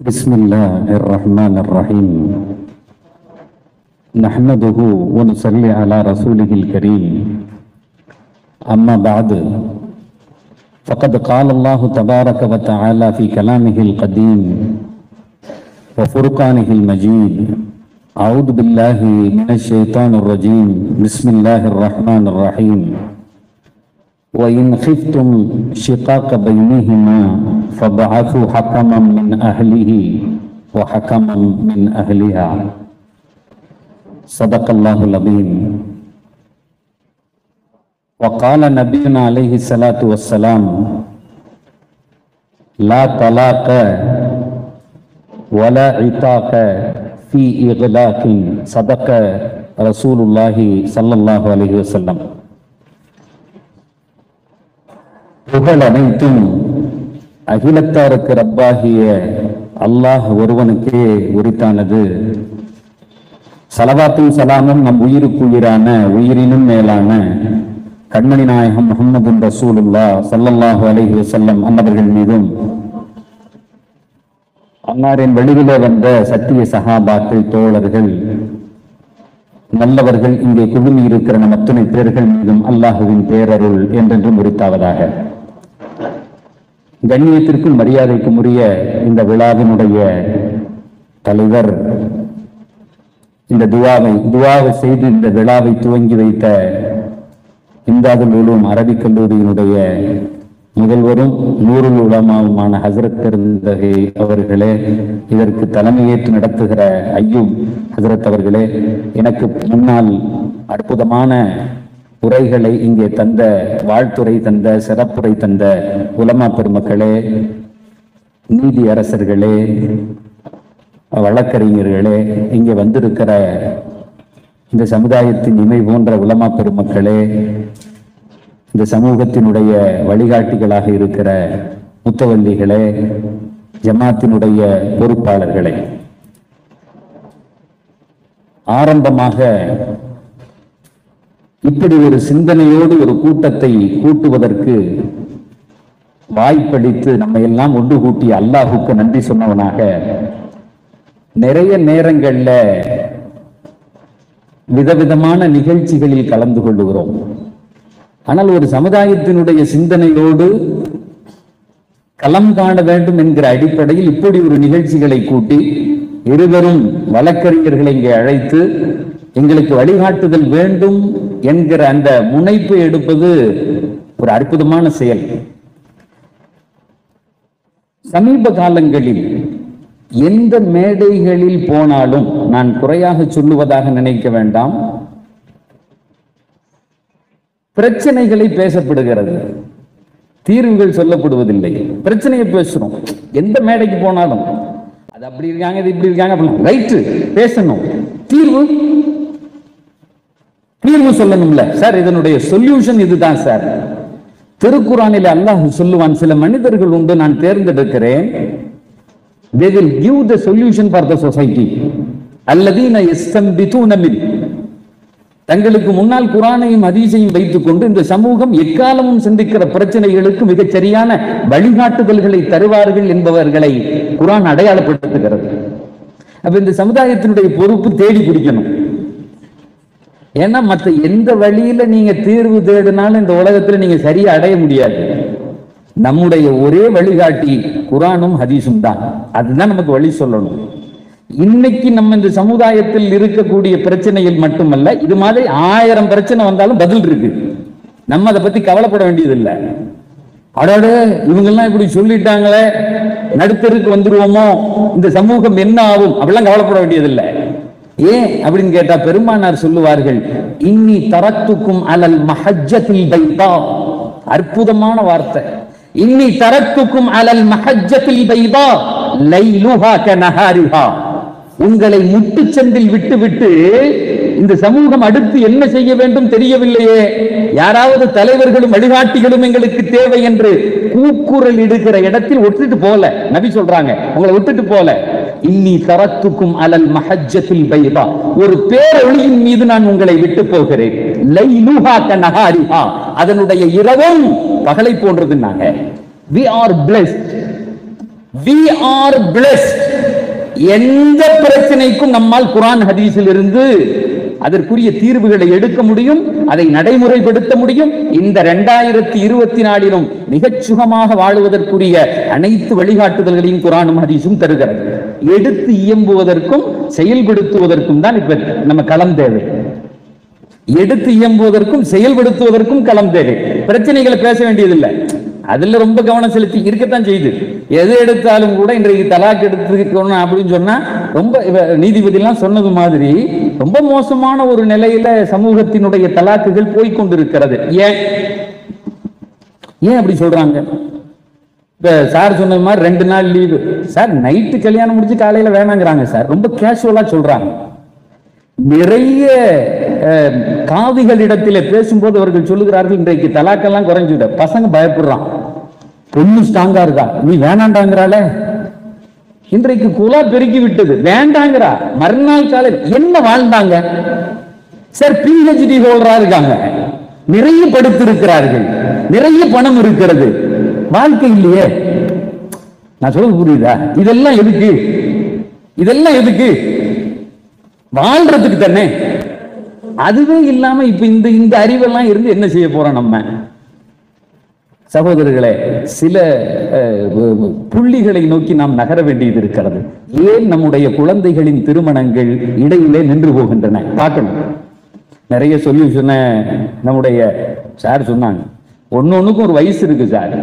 بسم الله الرحمن الرحيم. نحمده ونصلي على رسوله الكريم. أما بعد، فقد قال الله تبارك وتعالى في كلامه القديم وفرقانه المجيد: أعوذ بالله من الشيطان الرجيم. بسم الله الرحمن الرحيم. وإن خفتم شقاق بينهما فابعثوا حكما من أهله وحكما من أهلها. صدق الله العظيم. وقال نبينا عليه الصلاة والسلام: لا طلاق ولا عتاق في إغلاق. صدق رسول الله صلى الله عليه وسلم. புகழ் அனைத்தும் அகிலத்தாருக்கு ரப்பாகிய அல்லாஹ் ஒருவனுக்கே உரித்தானது. ஸலவாத்தும் சலாமும் நம் உயிருக்கு உயிரான உயிரினும் மேலான கண்மணி நாயகம் முஹம்மது ரசூலுல்லாஹ் ஸல்லல்லாஹு அலைஹி வஸல்லம் அன்னவர்கள் மீதும், அன்னாரின் வெளியிலே வந்த சத்திய சஹாபாக்கள், தோழர்கள், நல்லவர்கள், இங்கே குழுமி இருக்கிற நம் அத்துணை பேர்கள் மீதும் அல்லாஹுவின் பேரருள் என்றென்றும் உரித்தாவதாக. கண்ணியத்திற்கும் மரியாதைக்கும் உரிய இந்த விழாவினுடைய தலைவர், இந்த துவாவை செய்து இந்த விழாவை துவங்கி வைத்த இம்தாதுல் உலூம் அரபிக் கல்லூரியினுடைய முதல்வரும் நூருல் உலமாவுமான ஹசரத் பெருந்தகை அவர்களே, இதற்கு தலைமையேற்று நடத்துகிற ஐயூப் ஹசரத் அவர்களே, எனக்கு முன்னால் அற்புதமான உரைகளை இங்கே தந்த, வாழ்த்துரை தந்த, சிறப்புரை தந்த உலமா பெருமக்களே, நீதி அரசர்களே, வழக்கறிஞர்களே, இங்கே வந்திருக்கிற இந்த சமுதாயத்தின் இமை போன்ற உலமா பெருமக்களே, இந்த சமூகத்தினுடைய வழிகாட்டிகளாக இருக்கிற முத்தவல்லிகளே, ஜமாத்தினுடைய பொறுப்பாளர்களே, ஆரம்பமாக இப்படி ஒரு சிந்தனையோடு ஒரு கூட்டத்தை கூட்டுவதற்கு வாய்ப்பளித்து நம்ம எல்லாம் ஒன்று கூட்டி அல்லாஹுக்கு நன்றி சொன்னவனாக, நிறைய நேரங்கள்ல விதவிதமான நிகழ்ச்சிகளில் கலந்து கொள்ளுகிறோம். ஆனால் ஒரு சமுதாயத்தினுடைய சிந்தனையோடு களம் காண வேண்டும் என்கிற அடிப்படையில் இப்படி ஒரு நிகழ்ச்சிகளை கூட்டி இருவரும் வழக்கறிஞர்களை இங்கே அழைத்து எங்களுக்கு வழிகாட்டுதல் வேண்டும் என்கிற அந்த முனைப்பு எடுப்பது ஒரு அற்புதமான செயல். சமீப காலங்களில் எந்த மேடைகளில் போனாலும், நான் குறையாக சொல்லுவதாக நினைக்க வேண்டாம், பிரச்சனைகளை பேசப்படுகிறது, தீர்வுகள் சொல்லப்படுவதில்லை. பிரச்சனையை பேசுறோம். எந்த மேடைக்கு போனாலும் அது அப்படி இருக்காங்க, இது இப்படி இருக்காங்க, ரைட்டு பேசணும். தீர்வு சொல்லணும்ல சார், இதனுடைய சொல்யூஷன் இதுதான் சார். திருக்குரானில் அல்லாஹ் சொல்லுவான், சில மனிதர்கள் உண்டு நான் தேர்ந்தெடுக்கிறேன், they will give the solution for the society. அல்லதீன யஸ்தம்பிதுன மின், தங்களுக்கு முன்னால் குரானையும் ஹதீஸையும் வைத்துக் கொண்டு இந்த சமூகம் எக்காலமும் சந்திக்கிற பிரச்சனைகளுக்கு மிகச் சரியான வழிகாட்டுதல்களை தருவார்கள் என்பவர்களை குரான் அடையாளப்படுத்துகிறது. அப்ப இந்த சமுதாயத்தினுடைய பொறுப்பு தேடி பிடிக்கணும். ஏன்னா மற்ற எந்த வழியில நீங்க தீர்வு தேடினாலும் இந்த உலகத்துல நீங்க சரியா அடைய முடியாது. நம்முடைய ஒரே வழிகாட்டி குரானும் ஹதீஸும் தான். அதுதான் நமக்கு வழி சொல்லணும். இன்னைக்கு நம்ம இந்த சமுதாயத்தில் இருக்கக்கூடிய பிரச்சனையில் மட்டுமல்ல, இது மாதிரி 1000 பிரச்சனை வந்தாலும் பதில் இருக்கு. நம்ம அதை பத்தி கவலைப்பட வேண்டியதில்லை. அடாடு இவங்கெல்லாம் இப்படி சொல்லிட்டாங்களே, நடுத்தருக்கு வந்துருவோமோ, இந்த சமூகம் என்ன ஆகும், அப்படிலாம் கவலைப்பட வேண்டியதில்லை. ஏன் அப்படின்னு கேட்டா பெருமானார் சொல்லுவார்கள், இன்னி தரத்துக்கும் அலல் மஹஜ்ஜத்தில் பைதா. அற்புதமான வார்த்தை. இன்னி தரத்துக்கும் அலல் மஹஜ்ஜத்தில் பைதா லைலுஹா கநஹாரிஹா. உங்களை முட்டுச்சந்தில் விட்டு விட்டு இந்த சமூகம் அடுத்து என்ன செய்ய வேண்டும் தெரியவில்லையே, யாராவது தலைவர்களும் வழிகாட்டிகளும் எங்களுக்கு தேவை என்று கூக்குரல் இடுகிற இடத்தில் விட்டுட்டு போல. நபி சொல்றாங்க, உங்களை விட்டுட்டு போல. இன்னி தரத்துக்கும் அலல் மஹஜ்ஜத்தில் பைதா, ஒரு பேரொளியின் மீது நான் உங்களை விட்டு போகிறேன். லைலுஹா கநஹாரிஹா, அதனுடைய இரவும் பகலை போன்றதுன்னாங்க. we are blessed எந்த பிரச்சனைக்கும் நம்மால் குர்ஆன் ஹதீஸில் இருந்து அதற்குரிய தீர்வுகளை எடுக்க முடியும், அதை நடைமுறைப்படுத்த முடியும். இந்த 2024 மிகச் சுகமாக வாழுவதற்குரிய அனைத்து வழிகாட்டுதல்களையும் குர்ஆனும் ஹதீஸும் தருகிறது. எடுத்து இயம்புவதற்கும் செயல்படுத்துவதற்கும் தான் இப்ப நம்ம களம் தேவை. எடுத்து இயம்புவதற்கும் செயல்படுத்துவதற்கும் களம் தேவை. பிரச்சனைகளை பேச வேண்டியதில்லை, அதுல ரொம்ப கவனம் செலுத்தி இருக்கத்தான் செய்யுது. எது எடுத்தாலும் கூட இன்றைக்கு தலாக் எடுத்துக்கணும் அப்படின்னு சொன்னா ரொம்ப நீதிபதி எல்லாம் சொன்னது மாதிரி ரொம்ப மோசமான ஒரு நிலையில சமூகத்தினுடைய தலாக்குகள் போய்கொண்டிருக்கிறது. ஏன் அப்படி சொல்றாங்க? இப்ப சார் சொன்னது மாதிரி 2 நாள் லீவு சார், நைட்டு கல்யாணம் முடிச்சு காலையில வேணாங்கிறாங்க சார், ரொம்ப கேஷுவலா சொல்றாங்க. நிறைய காவிகளிடத்திலே பேசும்போது அவர்கள் சொல்லுகிறார்கள், இன்றைக்கு தலாக்கெல்லாம் குறைஞ்சுட, பசங்க பயப்படுறான், பொண்ணு ஸ்ட்ராங்கா இருக்கா, நீ வேணாண்டாங்கிறாள. இன்றைக்கு குலா பெருக்கி விட்டது, வேண்டாங்கிறா. மறுநாள் காலையில் என்ன வாழ்ந்தாங்க சார்? PhD ஹோல்டரா இருக்காங்க, நிறைய படுத்திருக்கிறார்கள், நிறைய பணம் இருக்கிறது, வாழ்க்கை இல்லையே. நான் சொல்றது புரியுதா? இதெல்லாம் எதுக்கு? இதெல்லாம் எதுக்கு? வாழ்றதுக்கு தானே. அதுவே இல்லாம இப்ப இந்த அறிவெல்லாம் இருந்து என்ன செய்ய போறோம் நம்ம? சகோதரர்களே, சில புள்ளிகளை நோக்கி நாம் நகர வேண்டியது இருக்கிறது. ஏன் நம்முடைய குழந்தைகளின் திருமணங்கள் இடையிலே நின்று போகின்றன பார்க்கணும். நிறைய சொல்யூஷன நம்முடைய சார் சொன்னாங்க. ஒன்னொன்னுக்கும் ஒரு வயசு இருக்கு சார்,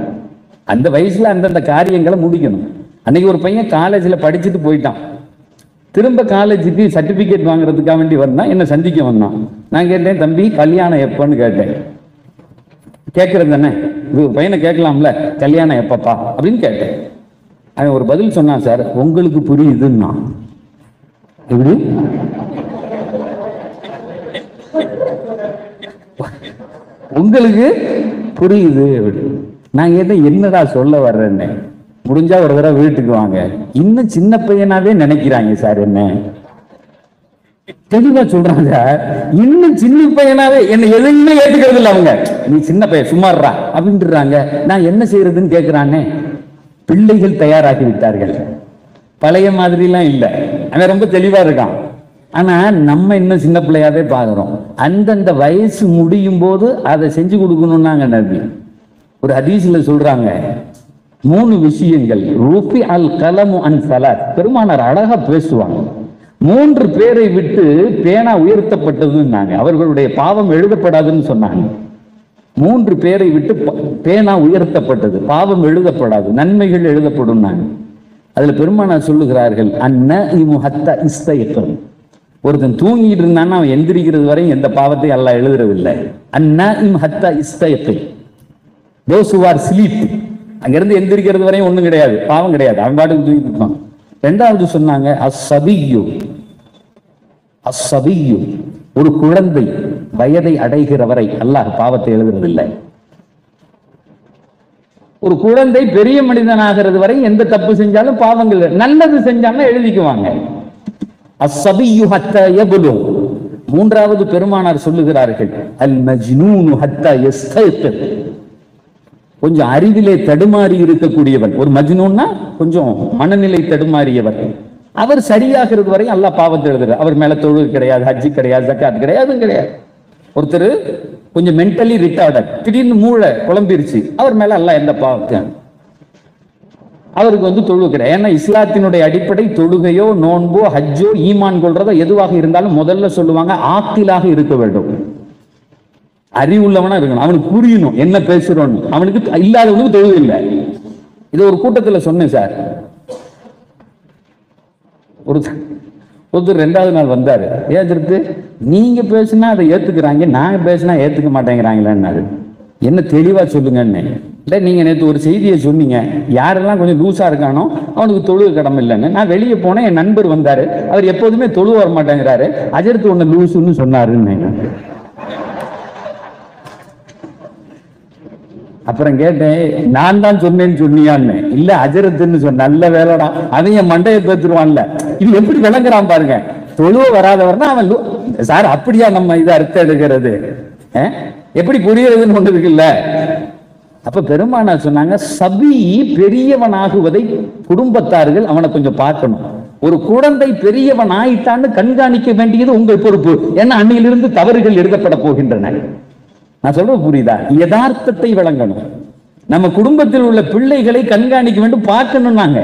அந்த வயசுல அந்தந்த காரியங்களை முடிக்கணும். அன்னைக்கு ஒரு பையன் காலேஜ்ல படிச்சுட்டு போயிட்டான், திரும்ப காலேஜுக்கு சர்டிபிகேட் வாங்குறதுக்காக வேண்டி வந்தான், என்ன சந்திக்க வந்தான். நான் கேட்டேன், தம்பி கல்யாணம் எப்பன்னு கேட்டேன். கேட்கறது தானே, இது பையனை கேட்கலாம்ல, கல்யாணம் எப்பப்பா அப்படின்னு கேட்டேன். அவன் ஒரு பதில் சொன்னான், சார் உங்களுக்கு புரியுதுன்னா. எப்படி? உங்களுக்கு புரியுது. நான் கேட்டேன், என்னடா சொல்ல வர்றேன்னு. முடிஞ்சா ஒரு தடவை வீட்டுக்கு வாங்க, இன்னும் சின்ன பையனாவே நினைக்கிறாங்க சார். என்ன தெளிவா சொல்றாங்க, இன்னும் சின்ன பையனாவே என்ன எதுவுமே ஏத்துக்கிறது இல்லை அவங்க. நீ சின்ன பையன் சும்மாறா அப்படின்றாங்க. நான் என்ன செய்யறதுன்னு கேட்கிறானே. பிள்ளைகள் தயாராகி விட்டார்கள், பழைய மாதிரி எல்லாம் இல்லை. அவன் ரொம்ப தெளிவா இருக்கான். ஆனா நம்ம இன்னும் சின்ன பிள்ளையாவே பாக்குறோம். அந்தந்த வயசு முடியும் போது அதை செஞ்சு கொடுக்கணும்னாங்க நபி. ஒரு ஹதீஸ்ல சொல்றாங்க, 3 விஷயங்கள். ரூபி அல் கலமு அன் சலாத். பெருமானார் அழகா பேசுவாங்க. 3 பேரை விட்டு பேனா உயர்த்தப்பட்டதுன்னாங்க, அவர்களுடைய பாவம் எழுதப்படாதுன்னு சொன்னாங்க. 3 பேரை விட்டு பேனா உயர்த்தப்பட்டது, பாவம் எழுதப்படாது, நன்மைகள் எழுதப்படும். அதுல பெருமானார் சொல்லுகிறார்கள், அந்நஇமு ஹத்தா இஸ்தையகம். ஒருத்தன் தூங்கிட்டு இருந்தான்னா அவன் எந்திரிக்கிறது வரையும் எந்த பாவத்தை அல்லாஹ் எழுதுறதில்லை. அந்நஇம் ஹத்தா இஸ்தையகம். those who are sleep, அங்கிருந்து எந்திரிக்கிறது வரையும் ஒண்ணும் கிடையாது, பாவம் கிடையாது, அவன் பாட்டுக்கு தூங்கிட்டு இருப்பான். 2வது சொன்னாங்க, அஸ்ஸபியு, ஒரு குழந்தை வயதை அடைகிற வரை அல்லாஹ் பாவத்தை எழுதுறதில்லை. ஒரு குழந்தை பெரிய மனிதனாகிறது வரை எந்த தப்பு செஞ்சாலும் பாவங்கள், நல்லது செஞ்சாலும் எழுதிக்குவாங்க. அஸ்ஸபியு ஹத்தா யப்லு. 3வது பெருமானார் சொல்லுகிறார்கள், அல் மஜ்னூனு ஹத்தா யஸ்தைகிர். கொஞ்சம் அறிவிலே தடுமாறி இருக்கக்கூடியவன், ஒரு மஜ்னூன்னா கொஞ்சம் மனநிலை தடுமாறியவர், அவர் சரியாகிறது வரை அல்லாஹ் பாவத்தை எழுதுறார். அவர் மேல தொழுகை கிடையாது, ஹஜ்ஜி கிடையாது, ஜக்காத் கிடையாது, கிடையாது. ஒருத்தர் கொஞ்சம் மென்டலி ரிட்டார்டட், திடீர்னு மூளை குழம்பிருச்சு, அவர் மேல அல்லாஹ் எந்த பாவத்தையும், அவருக்கு தொழுகை கிடையாது. ஏன்னா இஸ்லாத்தினுடைய அடிப்படை தொழுகையோ நோன்போ ஹஜ்ஜோ ஈமான் கொள்றதோ எதுவாக இருந்தாலும் முதல்ல சொல்லுவாங்க ஆக்கிலாக இருக்க வேண்டும், அறிவுள்ளவனா இருக்கணும், அவனுக்கு புரியணும் என்ன பேசுறோன்னு. அவனுக்கு இல்லாதவனுக்கு தொழுகை இல்லை. இது ஒரு கூட்டத்துல சொன்னேன் சார். ஒருத்தர் 2வது நாள் வந்தாரு, ஏத்துட்டு நீங்க பேசுனா அதை ஏத்துக்கிறாங்க, நாங்க பேசுனா ஏத்துக்க மாட்டேங்கிறாங்களேன்னாரு. என்ன தெளிவா சொல்லுங்கன்னு. இல்லை நீங்க நேற்று ஒரு செய்தியை சொன்னீங்க, யாரெல்லாம் கொஞ்சம் லூஸா இருக்கானோ அவனுக்கு தொழுகை கடமை இல்லைன்னு. நான் வெளியே போனேன், என் நண்பர் வந்தாரு, அவர் எப்போதுமே தொழுவ வர மாட்டேங்கிறாரு, அஜர்த்து ஒண்ணு லூசுன்னு சொன்னாருன்னு. அப்புறம் கேட்டேன், நான் தான் சொன்னேன்னு சொன்னியான்னு. இல்ல அஜரத்துன்னு சொன்ன. நல்ல வேலைடா, அதையும் என் மண்டையை பேத்துருவான்ல. இது எப்படி விளங்குறான் பாருங்க. தொழுவ வராதவர்னா அவன் சார் அப்படியா நம்ம இதை அர்த்தம் எடுக்கிறது, எப்படி புரியறதுன்னு ஒன்று இருக்குல்ல. அப்ப பெருமானார் சொன்னாங்க, சபி பெரியவனாகுவதை குடும்பத்தார்கள் அவனை கொஞ்சம் பார்க்கணும். ஒரு குழந்தை பெரியவன் ஆயிட்டான்னு கண்காணிக்க வேண்டியது உங்கள் பொறுப்பு. ஏன்னா அன்னையிலிருந்து தவறுகள் எழுதப்பட போகின்றன. நான் சொல்றது புரியுதா? யதார்த்தத்தை விளங்கணும். நம்ம குடும்பத்தில் உள்ள பிள்ளைகளை கண்காணிக்க வேண்டும், பார்க்கணும். நாங்க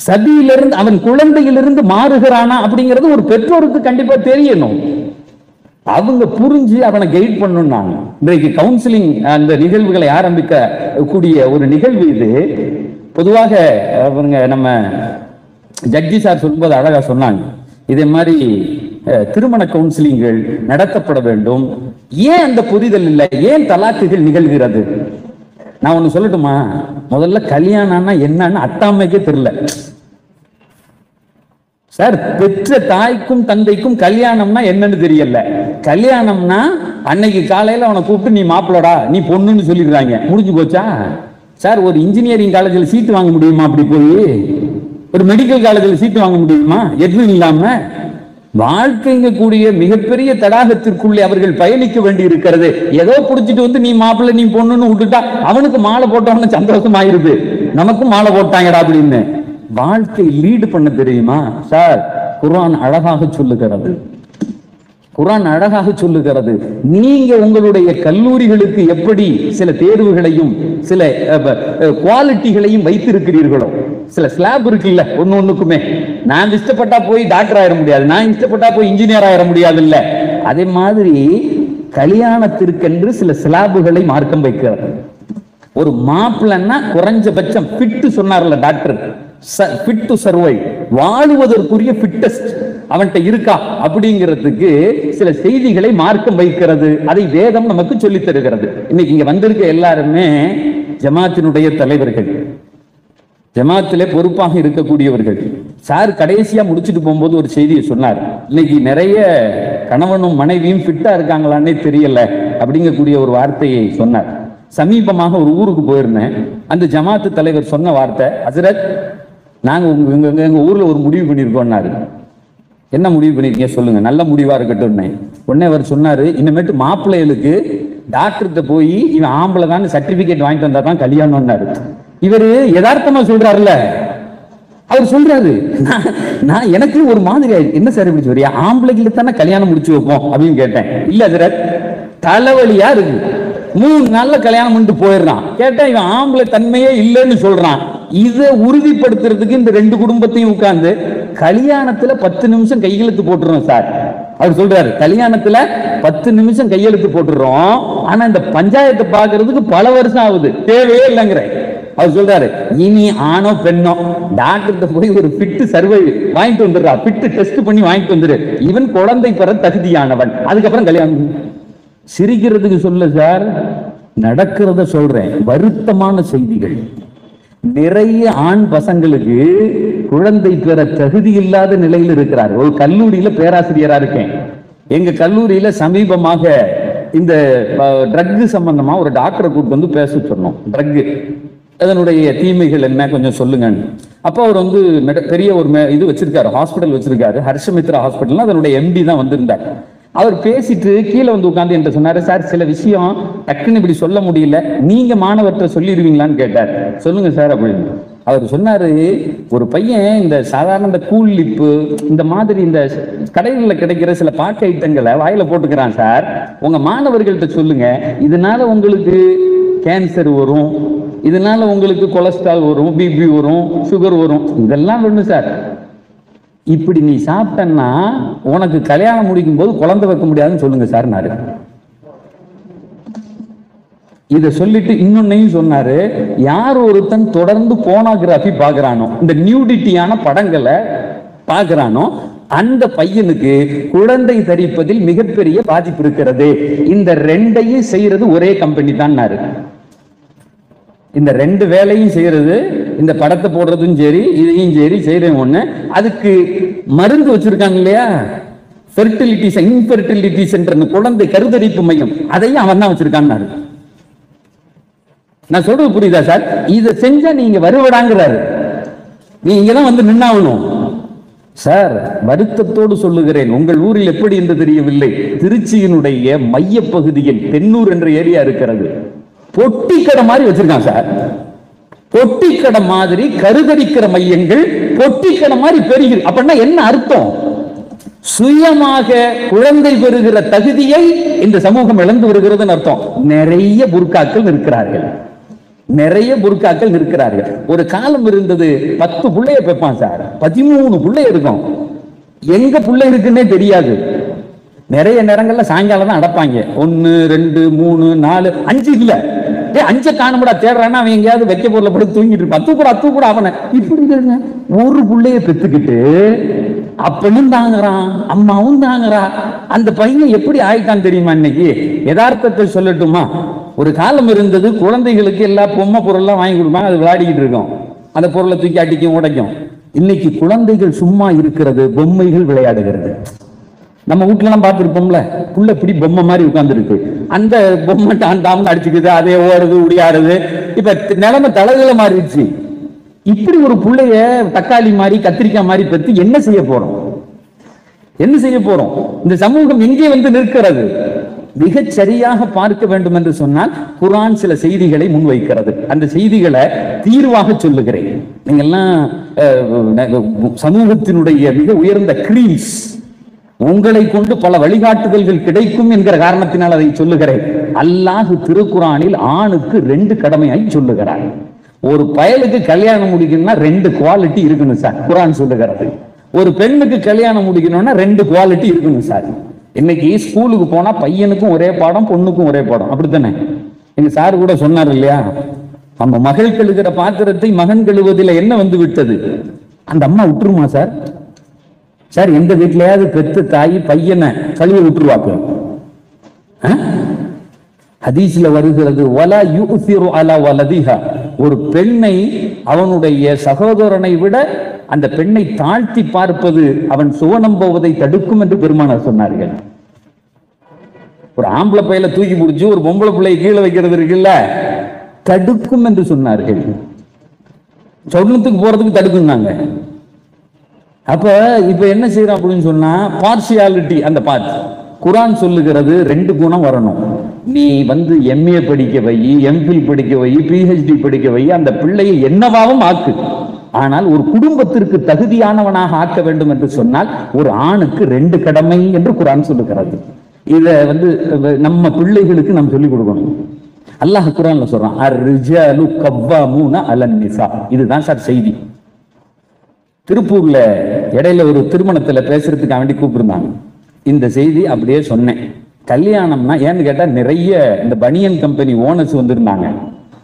சதியிலிருந்து அவன் குழந்தையிலிருந்து மாறுகிறானா அப்படிங்கிறது ஒரு பெற்றோருக்கு கண்டிப்பா தெரியணும். அவங்க புரிஞ்சு அவனை கைட் பண்ணணும். இன்றைக்கு கவுன்சிலிங் அந்த நிகழ்வுகளை ஆரம்பிக்க கூடிய ஒரு நிகழ்வு இது. பொதுவாக அவங்க நம்ம ஜட்ஜி சார் சொல்லும்போது அழகா சொன்னாங்க, இதே மாதிரி திருமண கவுன்சிலிங்கள் நடத்தப்பட வேண்டும். ஏன் அந்த புரிதல் இல்லை? ஏன் தலாக்குகள் நிகழ்கிறது? நான் ஒண்ணு சொல்லட்டுமா? முதல்ல கல்யாணம்னா என்னன்னு அத்தாமைக்கே தெரியல சார். பெற்ற தாய்க்கும் தந்தைக்கும் கல்யாணம்னா என்னன்னு தெரியல. கல்யாணம்னா அன்னைக்கு காலையில அவனை கூப்பிட்டு நீ மாப்பிளடா நீ பொண்ணுன்னு சொல்லிடுறாங்க, முடிஞ்சு போச்சா சார்? ஒரு இன்ஜினியரிங் காலேஜில் சீட்டு வாங்க முடியுமா? அப்படி போய் ஒரு மெடிக்கல் காலேஜில் சீட்டு வாங்க முடியுமா? எதுவும் இல்லாம வாழ்க்கைங்க கூடிய மிகப்பெரிய தடாகத்திற்குள்ளே அவர்கள் பயணிக்க வேண்டி இருக்கிறது. ஏதோ புடிச்சிட்டு வந்து நீ மாப்பிள்ளை நீ பொண்ணுன்னு விட்டுட்டா அவனுக்கு மாலை போட்டவன சந்தோஷம் ஆயிருது, நமக்கும் மாலை போட்டாங்கடா அப்படின்னு. வாழ்க்கை லீடு பண்ண தெரியுமா சார்? குர்ஆன் அழகாக சொல்லுகிறது. குர்ஆன் அழகாக சொல்லுகிறது. நீங்க உங்களுடைய கல்லூரிகளுக்கு எப்படி சில தேர்வுகளையும் சில குவாலிட்டிகளையும் வைத்திருக்கிறீர்களோ, சில ஸ்லாப் இருக்குல்ல ஒண்ணுக்குமே. நான் இஷ்டப்பட்டா போய் டாக்டர் ஆயிட முடியாது, நான் இஷ்டப்பட்டா போய் இன்ஜினியர் ஆயிட முடியாது இல்ல. அதே மாதிரி கல்யாணத்திற்கென்று சில ஸ்லாபுகளை மார்க்கம் வைக்கிறது. ஒரு மாப்பிள்ளன்னா குறைஞ்சபட்சம் ஃபிட் சொன்னார்ல டாக்டர், ஃபிட் டு சர்வைவ், வாழுவதற்குரிய ஃபிட்டஸ்ட் அவன்கிட்ட இருக்கா அப்படிங்கிறதுக்கு சில செய்திகளை மார்க்கம் வைக்கிறது. அதை வேதம் நமக்கு சொல்லி தருகிறது. இன்னைக்கு இங்க வந்திருக்க எல்லாருமே ஜமாத்தினுடைய தலைவர்கள், ஜமாத்திலே பொறுப்பாக இருக்கக்கூடியவர்கள். சார் கடைசியா முடிச்சுட்டு போகும்போது ஒரு செய்தியை சொன்னார். இன்னைக்கு நிறைய கணவனும் மனைவியும் ஃபிட்டா இருக்காங்களான்னே தெரியல அப்படிங்கக்கூடிய ஒரு வார்த்தையை சொன்னார். சமீபமாக ஒரு ஊருக்கு போயிருந்தேன். அந்த ஜமாத்து தலைவர் சொன்ன வார்த்தை, ஹசரத் நாங்க எங்க ஊர்ல ஒரு முடிவு பண்ணிருக்கோம்னாரு. என்ன முடிவு பண்ணிருக்கீங்க சொல்லுங்க, நல்ல முடிவா இருக்கட்டும். உடனே அவர் சொன்னாரு, இனிமேட்டு மாப்பிள்ளைகளுக்கு டாக்டர்கிட்ட போய் இவன் ஆம்பளை தான் சர்டிபிகேட் வாங்கிட்டு வந்தா தான் கல்யாணம்னாரு. இவரு யதார்த்தமா சொல்றாருல்ல, அவர் சொல்றாரு. நான் எனக்கு ஒரு மாதிரி ஆயிடுச்சு, என்ன சார் இப்படி சொல்றியா, ஆம்பளைக்கு தானே கல்யாணம் முடிச்சு வைப்போம் அப்படின்னு கேட்டேன். இல்ல ஹசரத் தலைவலியா இருக்கு, 3 நாள்ல கல்யாணம் பண்ணிட்டு போயிடுறான். கேட்டா இவன் ஆம்பளை தன்மையே இல்லைன்னு சொல்றான். இதை உறுதிப்படுத்துறதுக்கு இந்த 2 குடும்பத்தையும் உட்கார்ந்து கல்யாணத்துல 10 நிமிஷம் கையெழுத்து போட்டுறோம் சார். அவர் சொல்றாரு, கல்யாணத்துல 10 நிமிஷம் கையெழுத்து போட்டுறோம், ஆனா இந்த பஞ்சாயத்தை பாக்குறதுக்கு பல வருஷம் ஆகுது, தேவையே இல்லைங்கிற. அவர் சொல்றாரு, இனி ஆணோ பெண்ணோ டாக்டர்கிட்ட போய் ஒரு ஃபிட் சர்வை வாங்கிட்டு வந்துடுறா, ஃபிட் டெஸ்ட் பண்ணி வாங்கிட்டு வந்துரு, இவன் குழந்தை பெற தகுதியானவன், அதுக்கப்புறம் கல்யாணம். சிரிக்கிறதுக்கு சொல்ல சார், நடக்கிறத சொல்றேன். வருத்தமான செய்திகள். நிறைய ஆண் பசங்களுக்கு குழந்தை பெற தகுதி இல்லாத நிலையில் இருக்கிறார். ஒரு கல்லூரியில பேராசிரியரா இருக்கேன். எங்க கல்லூரியில சமீபமாக இந்த ட்ரக் சம்பந்தமா ஒரு டாக்டரை கூப்பிட்டு வந்து பேச சொன்னோம். ட்ரக் அதனுடைய தீமைகள் என்ன கொஞ்சம் சொல்லுங்க. அப்போ அவர் வந்து பெரிய ஒரு இது வச்சிருக்காரு, ஹாஸ்பிட்டல் வச்சிருக்காரு, ஹர்ஷமித்ரா ஹாஸ்பிட்டல். அதனுடைய எம்டி தான் வந்திருந்தார். அவர் பேசிட்டு கீழே வந்து உட்கார்ந்து என்கிட்ட சொன்னாரு, சார் சில விஷயம் டக்குன்னு இப்படி சொல்ல முடியல, நீங்க மாணவர்கிட்ட சொல்லிடுவீங்களான்னு கேட்டார். சொல்லுங்க சார் அப்படின்னு. அவர் சொன்னாரு, ஒரு பையன் இந்த சாதாரண இந்த கூல் லிப்பு இந்த மாதிரி இந்த கடைகளில் கிடைக்கிற சில பாக்க ஐட்டங்களை வாயில போட்டுக்கிறான் சார், உங்க மாணவர்கள்ட்ட சொல்லுங்க, இதனால உங்களுக்கு கேன்சர் வரும், இதனால உங்களுக்கு கொலஸ்ட்ரால் வரும், பிபி வரும், சுகர் வரும், இதெல்லாம் வேணும் சார். இப்படி நீ சாப்பிட்டன்னா உனக்கு கல்யாணம் முடிக்கும் போது குழந்தை வைக்க முடியாதுன்னு சொல்லுங்க சார். இத சொல்லிட்டு இன்னொன்னையும் சொன்னாரு, யார் ஒருத்தன் தொடர்ந்து போனோகிராஃபி பாக்குறானோ, இந்த நியூடிட்டியான படங்களை பாக்குறானோ, அந்த பையனுக்கு குழந்தை தரிப்பதில் மிகப்பெரிய பாதிப்பு இருக்கிறது. இந்த 2ஐயும் செய்யறது ஒரே கம்பெனி தான். இந்த 2 வேலையும் செய்யறது, இந்த படத்தை போடுறதும் சரி இதையும் சரி செய்யறேன் ஒண்ணு. அதுக்கு மருந்து வச்சிருக்காங்க இல்லையா, ஃபெர்டிலிட்டி இன்ஃபெர்டிலிட்டி சென்டர், குழந்தை கருத்தரிப்பு மையம், அதையும் அவன் தான் வச்சிருக்கான்னு. நான் சொல்றது புரியுதா சார்? இதை செஞ்சா நீங்க வருவடாங்கிறாரு, நீங்க தான் வந்து நின்னாகணும் சார். வருத்தத்தோடு சொல்லுகிறேன், உங்கள் ஊரில் எப்படி என்று தெரியவில்லை, திருச்சியினுடைய மைய பகுதியில் தென்னூர் என்ற ஏரியா இருக்கிறது, பொட்டி கடை மாதிரி வச்சிருக்கான் சார். பொட்டிக்கடை மாதிரி கருதரிக்கிற மையங்கள் பொட்டிக்கடை மாதிரி பெருகிறது. அப்படின்னா என்ன அர்த்தம்? சுயமாக குழந்தை பெறுகிற தகுதியை இந்த சமூகம் இழந்து வருகிறதுன்னு அர்த்தம். நிறைய புர்காக்கள் இருக்கிறார்கள், நிறைய புர்காக்கள் இருக்கிறார்கள். ஒரு காலம் இருந்தது 10 பிள்ளைய பெப்பான் சார், 13 பிள்ளை இருக்கும். எங்க பிள்ளை இருக்குன்னே தெரியாது. நிறைய நேரங்கள்ல சாயங்காலம் தான் அடப்பாங்க. 1 2 3 4 5 இல்ல, 5 காணும்டா தேடுறான்னா அவன் எங்கேயாவது வைக்க பொருளை போட்டு தூங்கிட்டு இருப்பான். அத்து கூட அவனை இப்படி ஒரு பிள்ளைய பெத்துக்கிட்டு அப்பனும் தாங்குறான், அம்மாவும் தாங்குறா. அந்த பையன் எப்படி ஆயிட்டான் தெரியுமா? இன்னைக்கு யதார்த்தத்தை சொல்லட்டுமா, ஒரு காலம் இருந்தது குழந்தைகளுக்கு எல்லா பொம்மை பொருள்லாம் வாங்கி கொடுப்பாங்க, அது விளையாடிக்கிட்டு இருக்கும், அந்த பொருளை தூக்கி அடிக்கும் உடைக்கும். இன்னைக்கு குழந்தைகள் சும்மா இருக்கிறது, பொம்மைகள் விளையாடுகிறது. நம்ம வீட்டுல எல்லாம் பார்த்துருப்போம்ல, புள்ள இப்படி பொம்மை மாதிரி உட்கார்ந்துருக்கு, அந்த பொம்மை டாண்டாம அடிச்சுக்குது, அதே ஓடுது உடையாடுது. இப்ப நிலைமை தலைகளை மாறிடுச்சு. இப்படி ஒரு புள்ளைய தக்காளி மாதிரி கத்திரிக்காய் மாதிரி பெற்று என்ன செய்ய போறோம்? என்ன செய்ய போறோம்? இந்த சமூகம் எங்கே வந்து நிற்கிறது? மிகச் சரியாக பார்க்க வேண்டும் என்று சொன்னால் குர்ஆன் சில செய்திகளை முன்வைக்கிறது. அந்த செய்திகளை தீர்வாக சொல்லுகிறேன். நீங்கெல்லாம் சமூகத்தினுடைய மிக உயர்ந்த கிரீம்ஸ், உங்களை கொண்டு பல வழிகாட்டுதல்கள் கிடைக்கும் என்கிற காரணத்தினால் அதை சொல்லுகிறேன். அல்லாஹ் திருக்குர்ஆனில் ஆணுக்கு 2 கடமையாய் சொல்லுகிறார். ஒரு பயலுக்கு கல்யாணம் முடிக்கணும்னா 2 குவாலிட்டி இருக்கணும் சார், குர்ஆன் சொல்லுகிறது. ஒரு பெண்ணுக்கு கல்யாணம் முடிக்கணும்னா 2 குவாலிட்டி இருக்கணும் சார். இன்னைக்கு ஸ்கூலுக்கு போனா பையனுக்கும் ஒரே பாடம், பொண்ணுக்கும் ஒரே பாடம், அப்படித்தானே? எங்க சார் கூட சொன்னார் இல்லையா, நம்ம மகள் கழுகிற பாத்திரத்தை மகன் கழுவதில் என்ன வந்து விட்டது, அந்த அம்மா விட்டுருமா சார்? சார் எந்த வீட்லயாவது பெத்து தாய் பையனை கழுவி விட்டுருவாக்கு? ஹதீஸ்ல வருகிறது, வலா யுஸிரு அலா வலதிஹா, ஒரு பெண்ணை அவனுடைய சகோதரனை விட அந்த பெண்ணை தாழ்த்தி பார்ப்பது அவன் சுவனம் போவதை தடுக்கும் என்று பெருமானார் சொன்னார்கள். ஒரு ஆம்பளை பையில தூக்கி பிடிச்சி ஒரு பொம்பளை பிள்ளையை கீழே வைக்கிறது இருக்குல்ல, தடுக்கும் என்று சொன்னார்கள். சொர்ணத்துக்கு போறதுக்கு தடுக்குன்னாங்க. அப்ப இப்ப என்ன செய்யறோம் அப்படின்னு சொன்னா, பார்சியாலிட்டி. அந்த பார்ட் குர்ஆன் சொல்லுகிறது 2 குணம் வரணும். நீ வந்து MA படிக்க வை, MPhil படிக்க வை, PhD படிக்க வை, அந்த பிள்ளையை என்னவாவும் ஆக்கு. ஆனால் ஒரு குடும்பத்திற்கு தகுதியானவனாக ஆக்க வேண்டும் என்று சொன்னால் ஒரு ஆணுக்கு 2 கடமை என்று குர்ஆன் சொல்லுகிறது. இத வந்து நம்ம பிள்ளைகளுக்கு நாம் சொல்லிக் கொடுக்கணும். அல்லாஹ் குர்ஆன்ல சொல்றான், அர்-ரிஜாலு கவ்வாமூன அலன் நிசா. இதுதான் சார் செய்தி. திருப்பூர்ல இடையில ஒரு திருமணத்துல பேசுறதுக்கு வேண்டி கூப்பிட்டுருந்தாங்க. இந்த செய்தி அப்படியே சொன்னேன். கல்யாணம்னா ஏன்னு கேட்டா நிறைய இந்த பனியன் கம்பெனி ஓனர்ஸ் வந்திருந்தாங்க.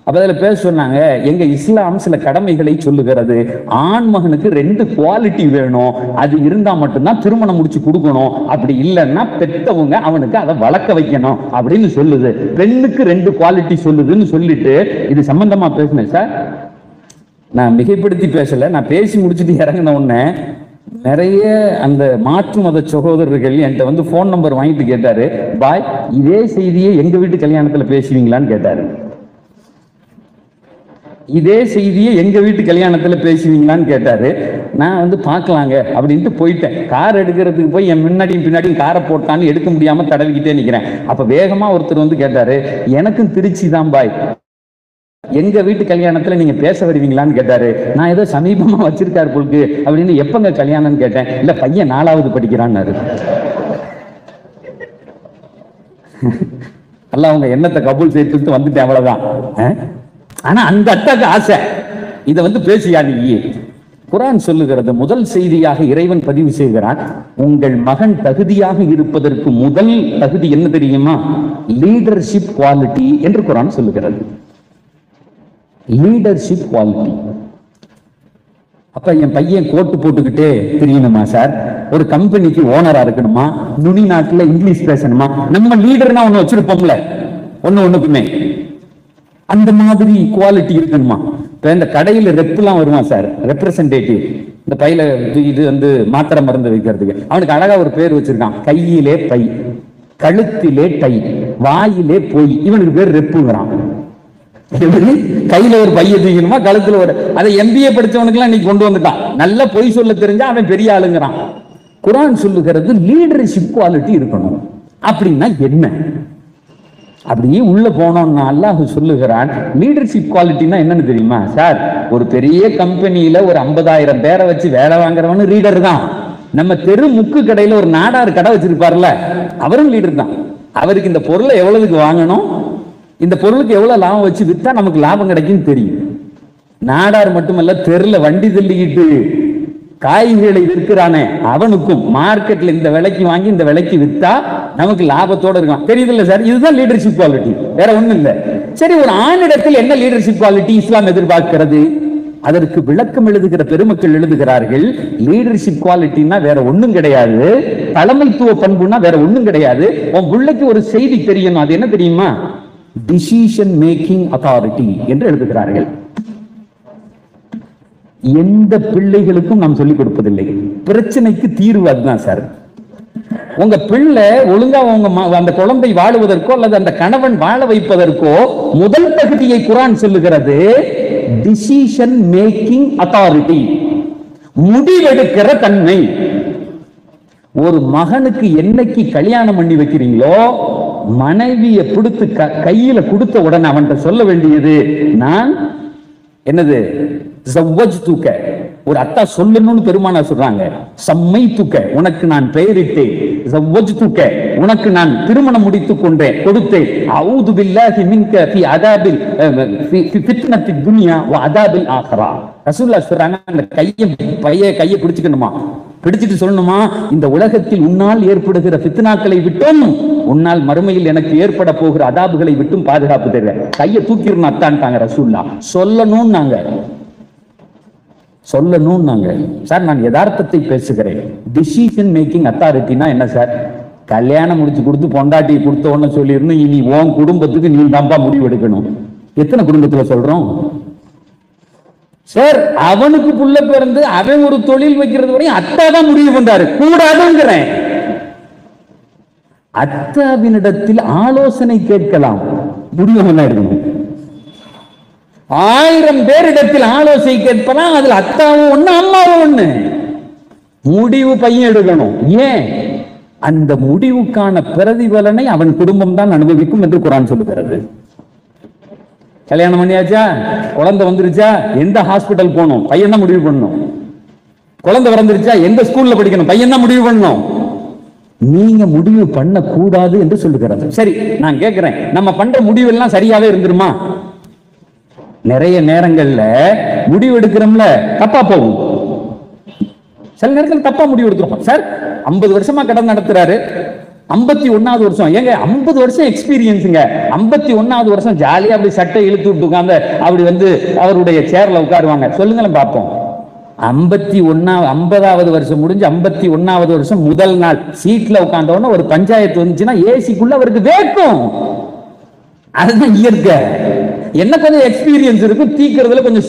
அப்ப அதுல பேச சொன்னாங்க, எங்க இஸ்லாம் சில கடமைகளை சொல்லுகிறது. ஆண் மகனுக்கு 2 குவாலிட்டி வேணும், அது இருந்தா மட்டும்தான் திருமணம் முடிச்சு கொடுக்கணும், அப்படி இல்லைன்னா பெத்தவங்க அவனுக்கு அதை வளர்க்க வைக்கணும் அப்படின்னு சொல்லுது. பெண்ணுக்கு 2 குவாலிட்டி சொல்லுதுன்னு சொல்லிட்டு இது சம்பந்தமா பேசினேன் சார். நான் மிகைப்படுத்தி பேசல, நான் பேசி முடிச்சுட்டு இறங்கின உடனே நிறைய அந்த மாற்று மத சகோதரர்கள் என்கிட்ட வந்து போன் நம்பர் வாங்கிட்டு கேட்டாரு, பாய் இதே செய்தியை எங்க வீட்டு கல்யாணத்துல பேசுவீங்களான்னு கேட்டாரு. இதே செய்தியை எங்க வீட்டு கல்யாணத்துல பேசுவீங்களான்னு கேட்டாரு. நான் வந்து பார்க்கலாங்க அப்படின்ட்டு போயிட்டேன். கார் எடுக்கிறதுக்கு போய் என் முன்னாடியும் பின்னாடியும் காரை போட்டான்னு எடுக்க முடியாம தடவிக்கிட்டே நிக்கிறேன். அப்ப வேகமா ஒருத்தர் வந்து கேட்டாரு, எனக்கும் திருச்சி தான் பாய், எங்க வீட்டு கல்யாணத்துல நீங்க பேச வருவீங்களான்னு கேட்டாரு. நான் ஏதோ சமீபமா வச்சிருக்காரு பொழுது அப்படின்னு. எப்பங்க கல்யாணம்னு கேட்டேன். இல்ல பையன் 4வது படிக்கிறான்னு. அல்ல அவங்க எண்ணத்தை கபூல் செய்து வந்துட்டேன், அவ்வளவுதான். ஆனா அந்த அட்டாக்கு ஆசை இதை வந்து பேசியா நீ. குர்ஆன் சொல்லுகிறது, முதல் செய்தியாக இறைவன் பதிவு செய்கிறான், உங்கள் மகன் தகுதியாக இருப்பதற்கு முதல் தகுதி என்ன தெரியுமா? லீடர்ஷிப் குவாலிட்டி என்று குர்ஆன் சொல்லுகிறது. Leadership quality. அப்ப என் பையன் கோட்டு போட்டுக்கிட்டே தெரியணுமா சார்? ஒரு கம்பெனிக்கு ஓனரா இருக்கணுமா? நுனி நாட்டுல இங்கிலீஷ் பேசணுமா? நம்ம லீடர்னா ஒண்ணு வச்சிருப்போம்ல, ஒண்ணுக்குமே அந்த மாதிரி குவாலிட்டி இருக்கணுமா? இப்ப இந்த கடையில ரெப்லாம் வருமா சார், ரெப்ரசன்டேட்டிவ். இந்த பையில இது வந்து மாத்திரை மருந்து வைக்கிறதுக்கு அவனுக்கு அழகா ஒரு பேர் வச்சிருக்கான். கையிலே பை, கழுத்திலே டை, வாயிலே போய். இவனுக்கு பேர் ரெப்புங்கிறான். கையில ஒரு பைய தூக்கணுமா, கழுத்துல ஒரு. அதை MBA படிச்சவனுக்கு எல்லாம் இன்னைக்கு கொண்டு வந்துட்டான். நல்ல பொய் சொல்ல தெரிஞ்சா அவன் பெரிய ஆளுங்கிறான். குர்ஆன் சொல்லுகிறது லீடர்ஷிப் குவாலிட்டி இருக்கணும். அப்படின்னா என்ன? அப்படியே உள்ள போனோம்னா அல்லாஹ் சொல்லுகிறான், லீடர்ஷிப் குவாலிட்டினா என்னன்னு தெரியுமா சார்? ஒரு பெரிய கம்பெனியில ஒரு 50,000 பேரை வச்சு வேலை வாங்குறவனு லீடர் தான். நம்ம தெரு முக்கு கடையில ஒரு நாடார் கடை வச்சிருப்பார்ல, அவரும் லீடர் தான். அவருக்கு இந்த பொருளை எவ்வளவுக்கு வாங்கணும், இந்த பொருளுக்கு எவ்வளவு லாபம் வச்சு வித்தா நமக்கு லாபம் கிடைக்கும் தெரியும். நாடார் மட்டுமல்ல, தெருல வண்டி தள்ளிக்கிட்டு காய்கறிகளை விற்கிறானே அவனுக்கும் மார்க்கெட்ல இந்த விலைக்கு வாங்கி இந்த விலைக்கு வித்தா நமக்கு லாபத்தோட இருக்கான். தெரியுது இல்ல சார்? இதுதான் லீடர்ஷிப் குவாலிட்டி, வேற ஒண்ணும் இல்ல. சரி, ஒரு ஆணிடத்தில் என்ன லீடர்ஷிப் குவாலிட்டி இஸ்லாம் எதிர்பார்க்கிறது? அதற்கு விளக்கம் எழுதுகிற பெருமக்கள் எழுதுகிறார்கள், லீடர்ஷிப் குவாலிட்டினா வேற ஒண்ணும் கிடையாது, தலைமைத்துவ பண்புனா வேற ஒண்ணும் கிடையாது. உன் பிள்ளைக்கு ஒரு செய்தி தெரியணும், அது என்ன தெரியுமா? டிசிஷன் மேக்கிங் அத்தாரிட்டி என்று எழுதுகிறார்கள். எந்த பிள்ளைகளுக்கும் நாம் சொல்லிக் கொடுப்பதில்லை, பிரச்சனைக்கு தீர்வு அதுதான் சார். உங்க பிள்ளை ஒழுங்கா அந்த குழந்தை வாழுவதற்கோ அல்லது அந்த கணவன் வாழ வைப்பதற்கோ முதல் தகுதியை குர்ஆன் சொல்லுகிறது, டிசிஷன் மேக்கிங் அத்தாரிட்டி, முடிவெடுக்கிற தன்மை. ஒரு மகனுக்கு என்னைக்கு கல்யாணம் பண்ணி வைக்கிறீங்களோ, மனைவியை பிடித்து கையில கொடுத்த உடனே அவன்கிட்ட சொல்ல வேண்டியது, நான் என்னது ஜவ்வஜ்துக. ஒரு அத்தா சொல்லணும்னு பெருமானார் சொல்றாங்க, சம்மைத்துக, உனக்கு நான் பெயரிட்டேன், ஜவ்வஜ்துக, உனக்கு நான் திருமணம் முடித்துக் கொண்டேன், கொடுத்தேன். அஊது பில்லாஹி மின்க ஃபி அதாபில் ஃபித்னத்தி துன்யா வ அதாபில் ஆഖിറா. ரசூலுல்லாஹ் சொல்றாங்க, அந்த கையை பிடிச்சுக்கணுமா, பிடிச்சிட்டு சொல்லணுமா, இந்த உலகத்தில் உன்னால் ஏற்படுகிற ஃபித்னாக்களை விட்டும் உன்னால் மறுமையில் எனக்கு ஏற்பட போகிற அதாபுகளை விட்டும் பாதுகாப்பு தருவேன். கையை தூக்கிடணும் அத்தான்ட்டாங்க ரசூலுல்லாஹ். சொல்லணும் நாங்க சார், நான் யதார்த்தத்தை பேசுகிறேன். டிசிஷன் மேக்கிங் அத்தாரிட்டினா என்ன சார்? கல்யாணம் முடிச்சு கொடுத்து பொண்டாட்டி கொடுத்த உடனே சொல்லிடணும், இனி உன் குடும்பத்துக்கு நீ தான்ப்பா முடிவு எடுக்கணும். எத்தனை குடும்பத்துல சொல்றோம் சார்? அவனுக்கு புள்ள பிறந்து அவன் ஒரு தொழில் வைக்கிறது வரையும் அத்தா தான் முடிவு பண்றாரு, கூடாதுங்கிறேன். அத்தாவினிடத்தில் ஆலோசனை கேட்கலாம், முடிவு என்ன எடுக்கணும். 1000 பேரிடத்தில் ஆலோசனை கேட்பலாம், அதுல அத்தாவும் ஒண்ணு அம்மாவும் ஒண்ணு, முடிவு பையன் எடுக்கணும். ஏன்? அந்த முடிவுக்கான பிரதிபலனை அவன் குடும்பம் தான் அனுபவிக்கும் என்று குர்ஆன் சொல்லுகிறது. கல்யாணம் பண்ணியாச்சா, குழந்தை வந்துருச்சா, எந்த ஹாஸ்பிட்டல் போகணும், பையன் தான் முடிவு பண்ணணும். குழந்தை பிறந்துருச்சா, எந்த ஸ்கூல்ல படிக்கணும், பையன் தான் முடிவு பண்ணணும். நீங்க முடிவு பண்ண கூடாது என்று சொல்லுகிறது. சரி, நான் கேட்கிறேன், நம்ம பண்ற முடிவு எல்லாம் சரியாவே இருந்துருமா? நிறைய நேரங்கள்ல முடிவு எடுக்கிறோம்ல, தப்பா போகும். சில நேரத்தில் தப்பா முடிவு எடுத்துருவோம். சார் 50 வருஷமா கடன் நடத்துறாரு, 51வது வருஷம், ஏங்க 50 வருஷம் எக்ஸ்பீரியன்ஸுங்க, 51வது வருஷம் ஜாலியா அப்படி சட்டை இழுத்து விட்டு உட்கார்ந்து அப்படி வந்து அவருடைய சேர்ல உட்காருவாங்க. சொல்லுங்களேன் பார்ப்போம். 50வது வருஷம் முடிஞ்சு 51வது வருஷம் முதல் நாள் சீட்ல உட்கார்ந்த உடனே ஒரு பஞ்சாயத்து வந்துச்சுன்னா ஏசிக்குள்ள அவருக்கு வேக்கும். அதுதான் இயற்கை. என்ன கொஞ்சம் எக்ஸ்பீரியன்ஸ் இருக்கும், தீக்கிறதுல கொஞ்சம்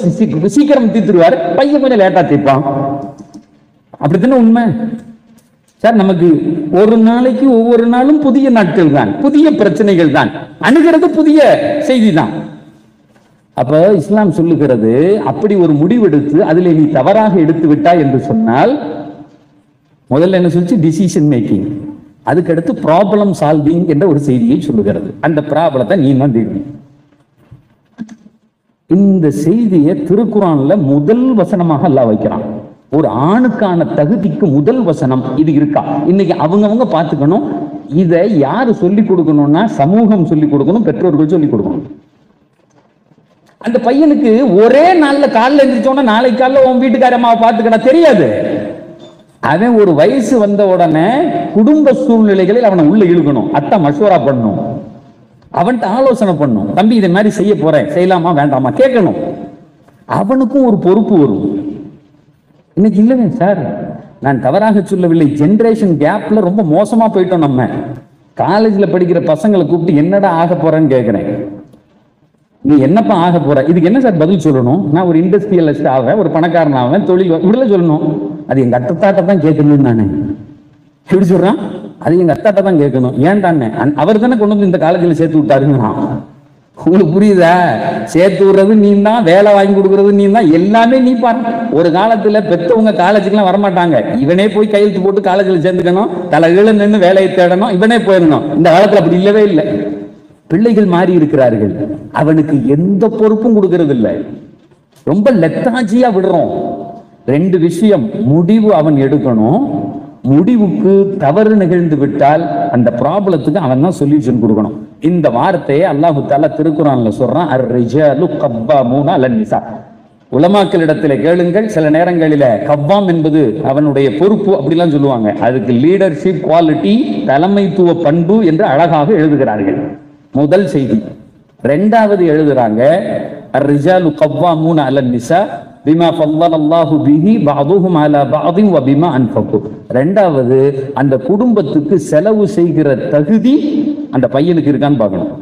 சீக்கிரம் தீத்துருவாரு, பையன் கொஞ்சம் லேட்டா தீர்ப்பான். அப்படித்தானே உண்மை சார்? நமக்கு ஒரு நாளைக்கு ஒவ்வொரு நாளும் புதிய நாட்கள் தான், புதிய பிரச்சனைகள் தான், அணுகிறது புதிய செய்தி தான். அப்ப இஸ்லாம் சொல்லுகிறது, அப்படி ஒரு முடிவெடுத்து அதில் நீ தவறாக எடுத்து விட்டாய் என்று சொன்னால், முதல்ல என்ன சொல்லிச்சு? Decision making. அதுக்கடுத்து ப்ராப்ளம் சால்விங் என்ற ஒரு செய்தியை சொல்லுகிறது. அந்த ப்ராப்ளத்தை நீ தான் தீர்க்கணும். இந்த செய்தியை திருக்குர்ஆன்ல முதல் வசனமாக அல்லாஹ் வைக்கிறான். ஒரு ஆணுக்கான தகுதிக்கு முதல் வசனம் இது இருக்கா? இன்னைக்கு அவங்கவங்க பார்த்துக்கணும். இதை யாரு சொல்லிக் கொடுக்கணும்னா, சமூகம் சொல்லிக் கொடுக்கணும், பெற்றோர்கள் சொல்லிக் கொடுக்கணும். அந்த பையனுக்கு ஒரே நாள்ல காலைல எழுந்திரிச்சோன்னா நாளைக்கு காலைல உன் வீட்டுக்காரம்மாவை பார்த்துக்கடா தெரியாது. அவன் ஒரு வயசு வந்த உடனே குடும்ப சூழ்நிலைகளில் அவனை உள்ள இழுக்கணும், அத்தா மஷூரா பண்ணணும், அவன்கிட்ட ஆலோசனை பண்ணும். தம்பி இதை மாதிரி செய்ய போறேன், செய்யலாமா வேண்டாமா கேட்கணும். அவனுக்கும் ஒரு பொறுப்பு வரும். இன்னைக்கு இல்லவே சார், நான் தவறாக சொல்லவில்லை, ஜெனரேஷன் கேப்ல ரொம்ப மோசமா போயிட்டோம். நம்ம காலேஜ்ல படிக்கிற பசங்களை கூப்பிட்டு என்னடா ஆக போறேன்னு கேட்கிறேன். நீ என்னப்பா ஆக போற, இதுக்கு என்ன சார் பதில் சொல்லணும்? நான் ஒரு இண்டஸ்ட்ரியலிஸ்ட் ஆவேன், ஒரு பணக்காரன் ஆவேன், தொழில் இப்படிலாம் சொல்லணும். அது எங்க அத்தாட்ட தான் கேட்கணும். நானு எப்படி சொல்றான்? அது எங்க அத்தாட்ட தான் கேட்கணும். ஏன்டான்னு அவர் தானே கொண்டு வந்து இந்த காலேஜில் சேர்த்து விட்டாருங்க. உங்களுக்கு புரியுதா? சேர்த்து விடுறது நீ தான், வேலை வாங்கி கொடுக்கறது நீ தான், எல்லாமே நீ பாரு. ஒரு காலத்துல பெத்தவங்க காலேஜுக்குலாம் வரமாட்டாங்க, இவனே போய் கையெழுத்து போட்டு காலேஜில் சேர்ந்துக்கணும், தலைகீழ நின்று வேலையை தேடணும், இவனே போயிடணும். இந்த காலத்துல அப்படி இல்லவே இல்லை. பிள்ளைகள் மாறி இருக்கிறார்கள், அவனுக்கு எந்த பொறுப்பும் கொடுக்கறது இல்லை, ரொம்ப லெத்தாஜியா விடுறோம். ரெண்டு விஷயம், முடிவு அவன் எடுக்கணும், முடிவுக்கு தவறு நிகழ்ந்து விட்டால் அந்த ப்ராப்ளத்துக்கு அவன் தான் சொல்யூஷன் கொடுக்கணும். இந்த வார்த்தையை அல்லாஹு தஆலா திருக்குர்ஆன்ல சொல்றான், அர்-ரிஜாலு கவ்வாமூன அலன் நிசா. உலமாக்களிடத்துல கேளுங்கள், சில நேரங்களில கவ்வாம் என்பது அவனுடைய பொறுப்பு அப்படிலாம் சொல்லுவாங்க, அதுக்கு லீடர்ஷிப் குவாலிட்டி, தலைமைத்துவ பண்பு என்று அழகாக எழுதுகிறார்கள். முதல் செய்தி. ரெண்டாவது எழுதுறாங்க, அர்-ரிஜாலு கவ்வாமூன அலன் நிசா பிமா ஃபல்லல்லாஹு பிஹி பஅதுஹும் அலா பஅதின் வ பிமா அன்ஃபகு. ரெண்டாவது, அந்த குடும்பத்துக்கு செலவு செய்கிற தகுதி அந்த பையனுக்கு இருக்கான்னு பார்க்கணும்.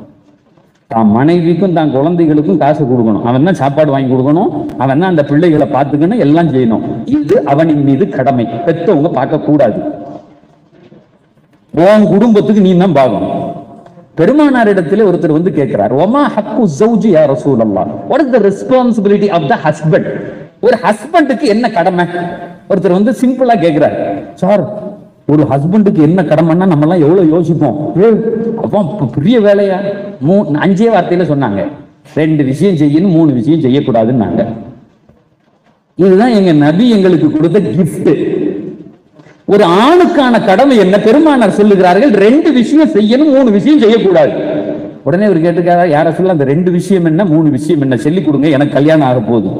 தான் மனைவிக்கும் தான் குழந்தைகளுக்கும் காசு கொடுக்கணும், அவன் தான் சாப்பாடு வாங்கி கொடுக்கணும், அவன் தான் அந்த பிள்ளைகளை பார்த்துக்கணும், எல்லாம் செய்யணும். இது அவனின் மீது கடமை, பெற்றவங்க பார்க்க கூடாது. உன் குடும்பத்துக்கு நீ தான் பார்க்கணும். பெருமானாரிடத்திலே ஒருத்தர் வந்து கேட்கிறார், ஒமா ஹக்கு ஜௌஜி யா ரசூலல்லாஹ், what is the responsibility of the husband? ஒரு ஹஸ்பண்டுக்கு என்ன கடமை? ஒருத்தர் வந்து சிம்பிளா கேட்கிறார், சார் ஒரு ஹஸ்பண்டுக்கு என்ன கடமைன்னா நம்ம எல்லாம் எவ்வளவு யோசிப்போம், அப்போ பெரிய வேலையா? 5 வார்த்தையில சொன்னாங்க, 2 விஷயம் செய்யணும், 3 விஷயம் செய்யக்கூடாதுன்னாங்க. இதுதான் எங்க நபி எங்களுக்கு கொடுத்த கிஃப்ட். ஒரு ஆணுக்கான கடமை என்ன? பெருமானார் சொல்லுகிறார்கள், 2 விஷயம் செய்யணும், 3 விஷயம் செய்யக்கூடாது. உடனே அவர் கேட்டுக்காரா, யார சொல்ல அந்த 2 விஷயம் என்ன 3 விஷயம் என்ன சொல்லி கொடுங்க, எனக்கு கல்யாணம் ஆக போகுது.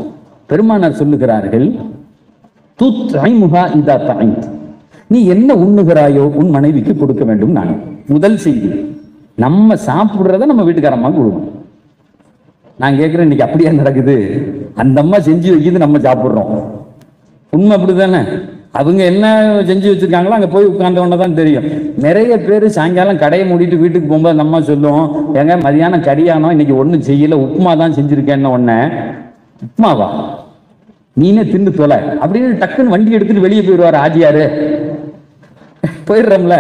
பெருமானார் சொல்லுகிறார்கள், துத்ஐமுஹா இதா தஐத், நீ என்ன உண்ணுகிறாயோ உன் மனைவிக்கு கொடுக்க வேண்டும். நான் முதல் செய்தி, நம்ம சாப்பிடுறத நம்ம வீட்டுக்காரம்மா கொடுக்கணும். நான் கேட்கிறேன், இன்னைக்கு அப்படியே நடக்குது? அந்த அம்மா செஞ்சு வைக்கிது, நம்ம சாப்பிடுறோம். உண்மை அப்படிதானே? அவங்க என்ன செஞ்சு வச்சிருக்காங்களோ அங்க போய் உட்கார்ந்தவன தான் தெரியும். நிறைய பேர் சாயங்காலம் கடையை மூடிட்டு வீட்டுக்கு போகும்போது அந்த அம்மா சொல்லுவோம், எங்க மதியானம் கரியானோ இன்னைக்கு ஒன்றும் செய்யல, உப்புமா தான் செஞ்சிருக்கேன்னு. ஒன்ன உப்புமாவா, நீனே தின்னு தொலை அப்படின்னு டக்குன்னு வண்டி எடுத்துட்டு வெளியே போயிடுவாரு ஆஜியாரு. போயிடுறோம்ல